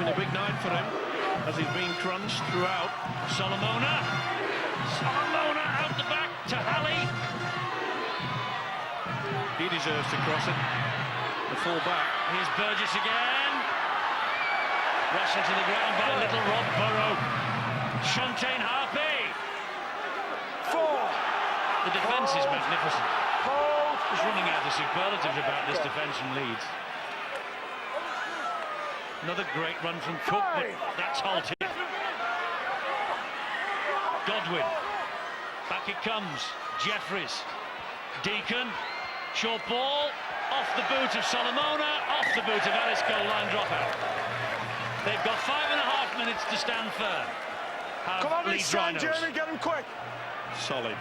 Been a big night for him, as he's been crunched throughout. Solomona out the back to Halley. He deserves to cross it. The full back. Here's Burgess again. Wrestled to the ground by little Rob Burrow. Shantaine Harpy. Four. The defence is magnificent. Hold. Just running out of superlatives about this defence from Leeds. Another great run from Cook, but that's halted. Godwin. Back it comes. Jeffries. Deacon. Short ball. Off the boot of Solomona. Off the boot of Ellis. Goal line dropout. They've got 5.5 minutes to stand firm. Come on, Leeds Rhinos. Jamie, get him quick. Solid.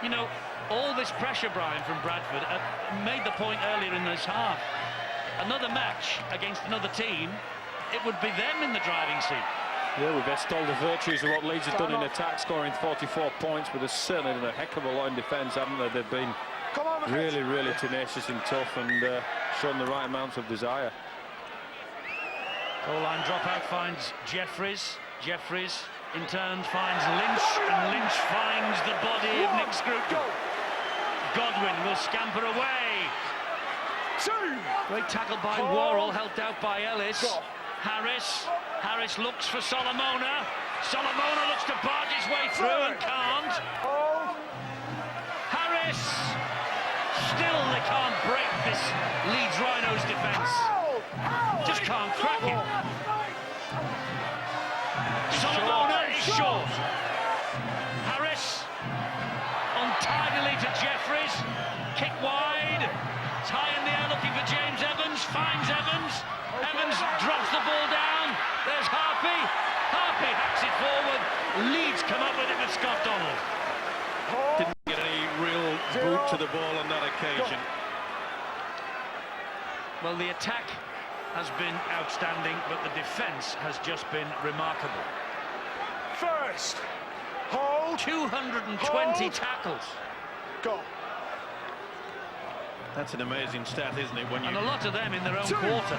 You know, all this pressure, Brian, from Bradford made the point earlier in this half. Another match against another team, it would be them in the driving seat. Yeah, we've extolled the virtues of what Leeds have done in attack, scoring 44 points, but they've certainly done a heck of a lot in defence, haven't they? They've been really tenacious and tough, and shown the right amounts of desire. Goal line dropout finds Jeffries. Jeffries in turn finds Lynch, and Lynch finds the body of Nick Scruton. Godwin will scamper away. Two. Great tackle by Worrell, helped out by Ellis. Harris looks for Solomona. Solomona looks to barge his way through and can't. Harris. Still they can't break this Leeds Rhinos defence. Just can't crack it. Solomona is short. Harris untidily to Jeffries. Kick wide. It's high in the air looking for James Evans. Finds Evans. Evans drops the ball down. There's Harpy. Harpy hacks it forward. Leeds come up with it with Scott Donald. Didn't get any real boot to the ball on that occasion. Well, the attack has been outstanding, but the defence has just been remarkable. First. Hold. 220 tackles. Go. That's an amazing stat, isn't it? When you... And a lot of them in their own quarter.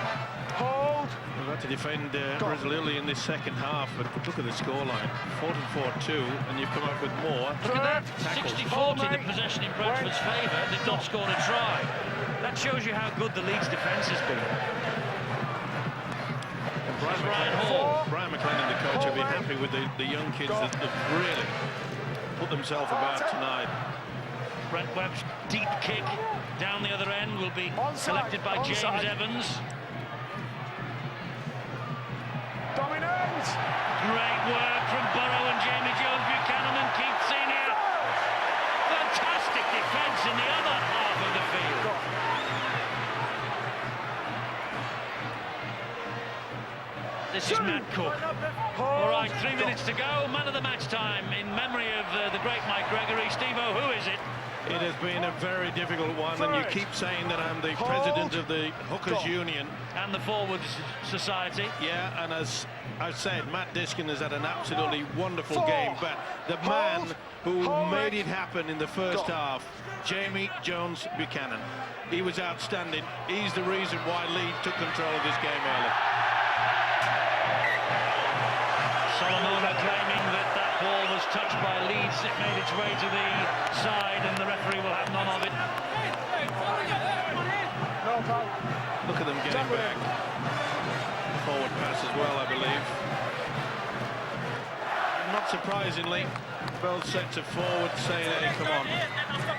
Hold. We've had to defend resolutely in this second half, but look at the scoreline. 44-2, and you've come up with more. Look at that, 60-40 the possession in Bradford's favour. They've not scored a try. That shows you how good the Leeds defence has been. Brian McLennan, the coach, will be happy with the young kids that have really put themselves about tonight. Brent Webb's deep kick down the other end will be collected by James Evans. Dominant. Great work from Burrow and Jamie Jones, Buchanan and Keith Senior. Fantastic defence in the other half of the field. This is Matt Cook. All right, 3 minutes to go. Man of the match time in memory of the great Mike Gregory. Steve-O, who is it? It has been a very difficult one, and you keep saying that I'm the president of the Hookers Union. And the Forwards Society. Yeah, and as I've said, Matt Diskin has had an absolutely wonderful game, but the man who made it happen in the first half, Jamie Jones Buchanan, he was outstanding. He's the reason why Leeds took control of this game early. Solomona claiming that ball was touched by Leeds. It made its way to the side, and the referee will have none of it. Look at them getting back. Forward pass as well, I believe. Not surprisingly, both sets of forwards saying, hey, come on.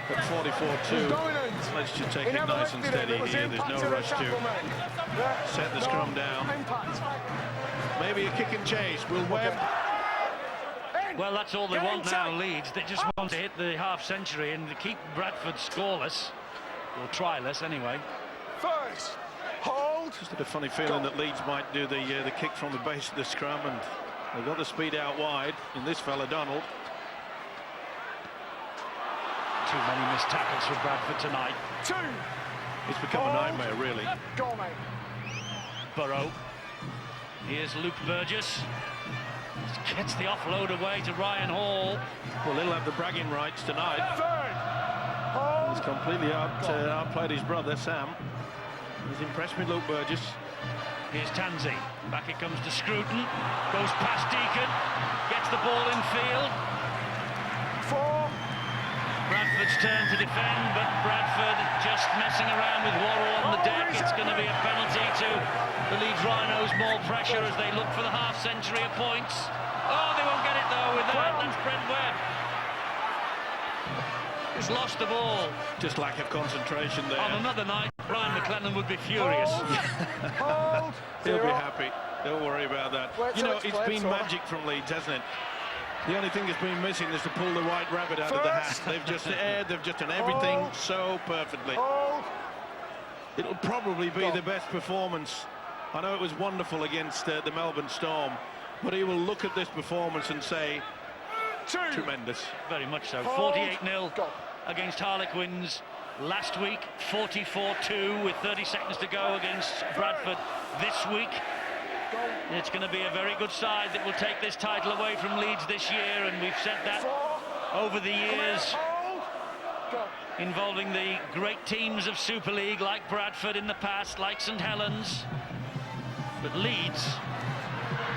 At 44-2, let's just take it nice and steady here. There's no rush to set the scrum down. Maybe a kick and chase. Will Webb... Well, that's all they want now, Leeds. They just want to hit the half-century and to keep Bradford scoreless. Or tryless, anyway. First. Hold. Just had a funny feeling that Leeds might do the kick from the base of the scrum, and They've got the speed out wide in this fella, Donald. Too many missed tackles for Bradford tonight. 2. It's become a nightmare, really. Go, mate. Burrow. Here's Luke Burgess. Gets the offload away to Ryan Hall. Well, he'll have the bragging rights tonight. 3rd. He's completely outplayed his brother, Sam. He's impressed with Luke Burgess. Here's Tansey. Back it comes to Scruton. Goes past Deacon. Gets the ball in field. 4. Bradford's turn to defend, but Bradford just messing around with Worrell on the deck. It's going to be a penalty to the Leeds Rhinos. More pressure as they look for the half-century of points. Oh, they won't get it though with that. That's Brent Webb. He's lost the ball. Just lack of concentration there. On another night, Brian McLennan would be furious. Hold. He'll be happy. Don't worry about that. Wait You till know, it's it's played, been so- magic from Leeds, hasn't it? The only thing that's been missing is to pull the white rabbit out of the hat. They've just done everything so perfectly. Hold. It'll probably be the best performance. I know it was wonderful against the Melbourne Storm, but he will look at this performance and say, 2. tremendous. Very much so. Hold. 48-0 Go. against Harlequins last week. 44-2 with 30 seconds to go against Bradford this week. It's going to be a very good side that will take this title away from Leeds this year, and we've said that 4. over the years, Hold. Go. involving the great teams of Super League like Bradford in the past, like St Helens. But Leeds,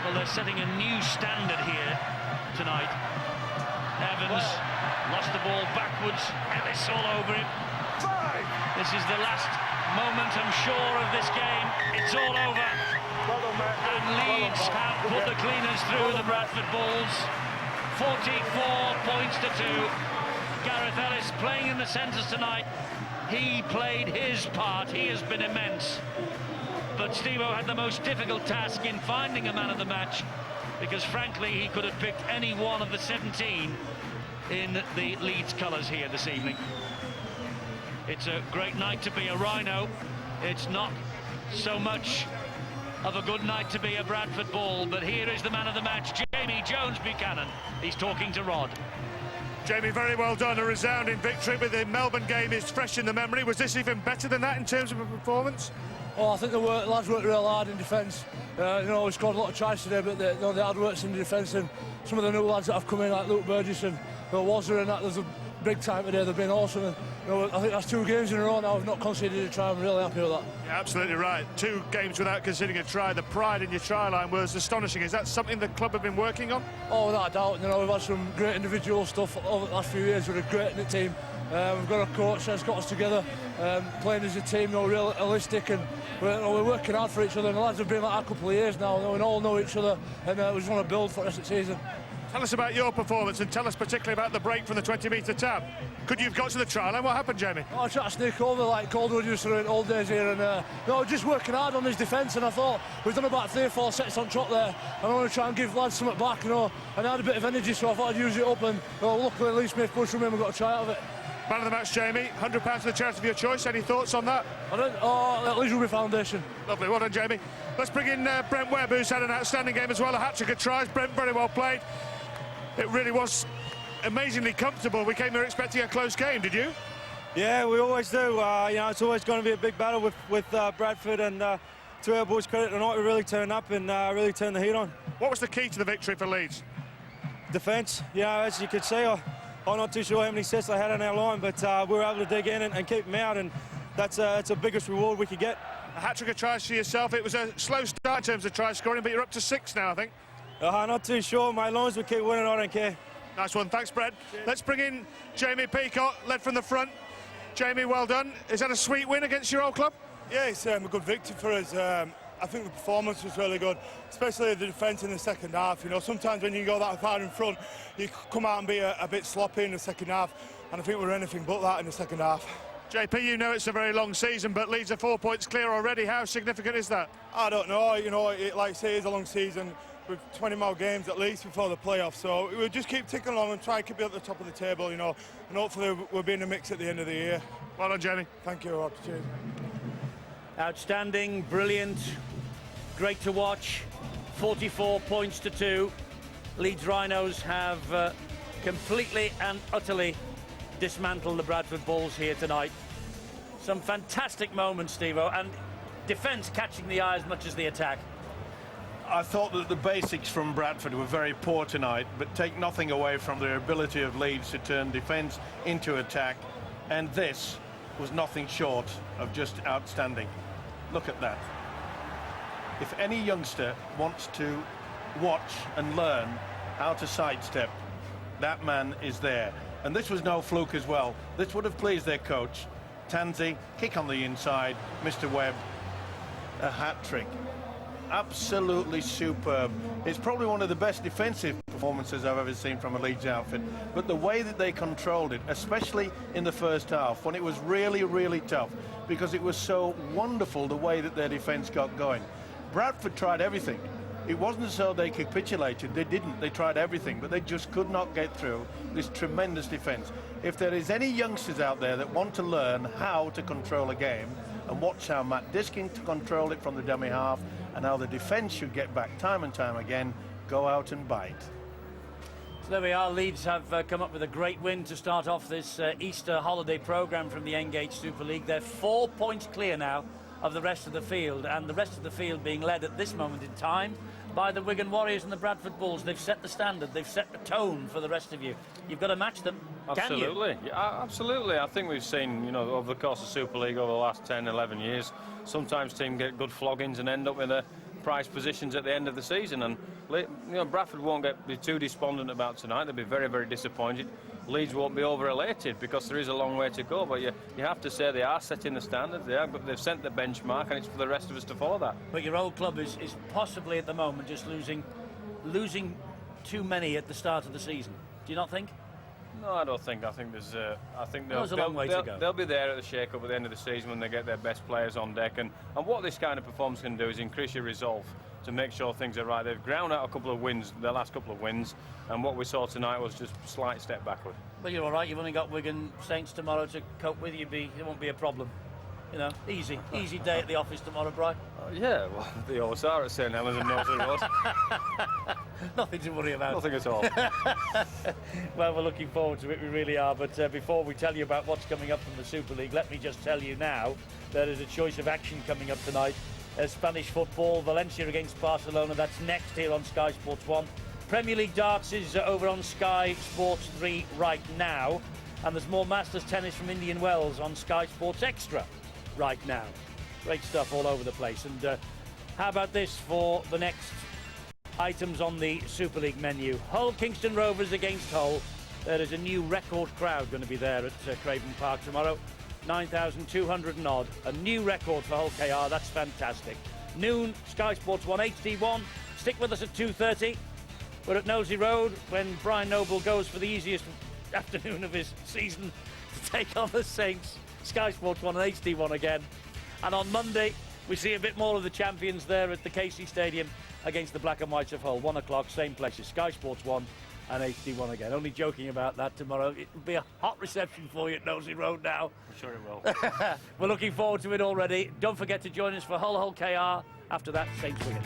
well, they're setting a new standard here tonight. Evans lost the ball backwards, Ellis all over him. 5. This is the last moment, I'm sure, of this game. It's all over. Well done, mate. And Leeds have put the cleaners through the Bradford Bulls. 44 points to 2. Gareth Ellis playing in the centres tonight. He played his part. He has been immense. But Steve-O had the most difficult task in finding a man of the match, because frankly he could have picked any one of the 17 in the Leeds colours here this evening. It's a great night to be a Rhino. It's not so much of a good night to be a Bradford Bull, but here is the man of the match, Jamie Jones-Buchanan. He's talking to Rod. Jamie, very well done. A resounding victory, but the Melbourne game is fresh in the memory. Was this even better than that in terms of a performance? Oh, I think the lads worked real hard in defence. We scored a lot of tries today, but the hard work's in the defence, and some of the new lads that have come in, like Luke Burgess and Wazza and that, there's a big time today. They've been awesome. And, I think that's 2 games in a row now. We've not conceded a try. I'm really happy with that. Yeah, absolutely right. 2 games without conceding a try. The pride in your try line was astonishing. Is that something the club have been working on? Oh, without a doubt. We've had some great individual stuff over the last few years. We're a great knit team. We've got a coach that's got us together, playing as a team, real holistic, and we're working hard for each other. And the lads have been like that a couple of years now. We all know each other, and we just want to build for the rest of the season. Tell us about your performance, and tell us particularly about the break from the 20-metre tab. Could you have got to the try line? What happened, Jamie? I tried to sneak over like Calderwood used to do in old days here, and just working hard on his defence, and I thought we've done about 3 or 4 sets on trot there, and I want to try and give lads something back, and I had a bit of energy, so I thought I'd use it up, and luckily Lee Smith pushed from him and got a try out of it. Man of the match, Jamie. £100 to the charity of your choice. Any thoughts on that? At Leeds Rugby Foundation. Lovely. Well done, Jamie. Let's bring in Brent Webb, who's had an outstanding game as well. A hat-trick of tries. Brent, very well played. It really was amazingly comfortable. We came here expecting a close game, did you? Yeah, we always do. It's always going to be a big battle with Bradford, and to our boys' credit tonight, we really turned up and really turned the heat on. What was the key to the victory for Leeds? Defence. As you could see, I'm not too sure how many sets they had on our line, but we were able to dig in and keep them out, and that's the biggest reward we could get. A hat-trick of tries for yourself. It was a slow start in terms of try scoring, but you're up to 6 now, I think. Not too sure. My lines will keep winning, I don't care. Nice one. Thanks, Brad. Let's bring in Jamie Peacock, led from the front. Jamie, well done. Is that a sweet win against your old club? Yeah, it's a good victory for us. I think the performance was really good, especially the defence in the second half. Sometimes when you go that far in front, you come out and be a bit sloppy in the second half, and I think we're anything but that in the second half. JP, you know it's a very long season, but Leeds are 4 points clear already. How significant is that? I don't know. Like I say, it's a long season with 20 more games at least before the playoffs. So we'll just keep ticking along and try and keep it at the top of the table, and hopefully we'll be in the mix at the end of the year. Well done, Jamie. Thank you, Rob. Cheers. Outstanding, brilliant, great to watch. 44 points to 2. Leeds Rhinos have completely and utterly dismantled the Bradford Bulls here tonight. Some fantastic moments, Steve-O, and defence catching the eye as much as the attack. I thought that the basics from Bradford were very poor tonight, but take nothing away from their ability of Leeds to turn defence into attack, and this was nothing short of just outstanding. Look at that. If any youngster wants to watch and learn how to sidestep, that man is there. And this was no fluke as well. This would have pleased their coach. Tansey, kick on the inside, Mr. Webb, a hat-trick. Absolutely superb. It's probably one of the best defensive performances I've ever seen from a Leeds outfit, but the way that they controlled it, especially in the first half when it was really, really tough, because it was so wonderful the way that their defence got going. Bradford tried everything. It wasn't so they capitulated. They didn't. They tried everything, but they just could not get through this tremendous defence. If there is any youngsters out there that want to learn how to control a game and watch how Matt Diskin controlled it from the dummy half and how the defence should get back time and time again, go out and bite. So there we are. Leeds have come up with a great win to start off this Easter holiday programme from the Engage Super League. They're 4 points clear now of the rest of the field, and the rest of the field being led at this moment in time by the Wigan Warriors and the Bradford Bulls. They've set the standard, they've set the tone for the rest of you. You've got to match them, absolutely. Can you? Yeah, absolutely. I think we've seen, you know, over the course of Super League over the last 10, 11 years, sometimes teams get good floggings and end up in the prize positions at the end of the season, and you know, Bradford won't be too despondent about tonight. They'll be very, very disappointed. Leeds won't be over elated because there is a long way to go, but you have to say they are setting the standard. They've set the benchmark, and it's for the rest of us to follow that. But your old club is possibly at the moment just losing too many at the start of the season. Do you not think? No, I don't think. I think there's a long way to go. They'll be there at the shake-up at the end of the season when they get their best players on deck. And what this kind of performance can do is increase your resolve to make sure things are right. They've ground out a couple of wins, their last couple of wins, and what we saw tonight was just a slight step backward. But you're all right. You've only got Wigan Saints tomorrow to cope with. It won't be a problem. You know, easy day at the office tomorrow, Brian. Yeah, well, they always are at St Helens and Knowsley Road. Nothing to worry about. Nothing at all. Well, we're looking forward to it, we really are. But before we tell you about what's coming up from the Super League, let me just tell you now there is a choice of action coming up tonight. Spanish football, Valencia against Barcelona, that's next here on Sky Sports 1. Premier League darts is over on Sky Sports 3 right now. And there's more Masters tennis from Indian Wells on Sky Sports Extra right now. Great stuff all over the place. And how about this for the next items on the Super League menu? Hull Kingston Rovers against Hull. There is a new record crowd going to be there at Craven Park tomorrow. 9,200 and odd. A new record for Hull KR. That's fantastic. Noon, Sky Sports 1 HD1. Stick with us at 2:30. We're at Nosey Road when Brian Noble goes for the easiest afternoon of his season to take on the Saints. Sky Sports 1 and HD1 again. And on Monday, we see a bit more of the champions there at the Casey Stadium against the Black and Whites of Hull. 1 o'clock, same places. Sky Sports 1 and HD1 again. Only joking about that tomorrow. It'll be a hot reception for you at Nosey Road now. I'm sure it will. We're looking forward to it already. Don't forget to join us for Hull KR. After that, Saints Wigan.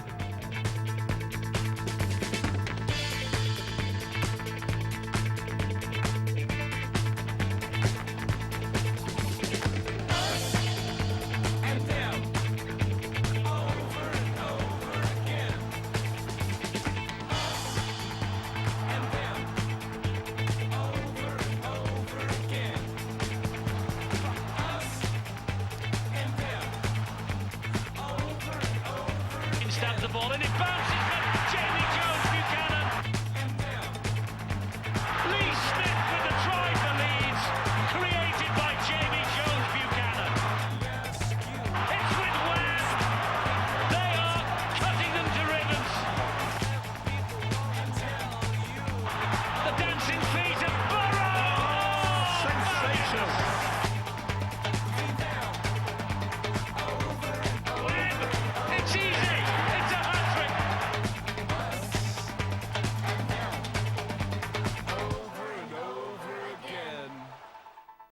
Stabs the ball and it bounces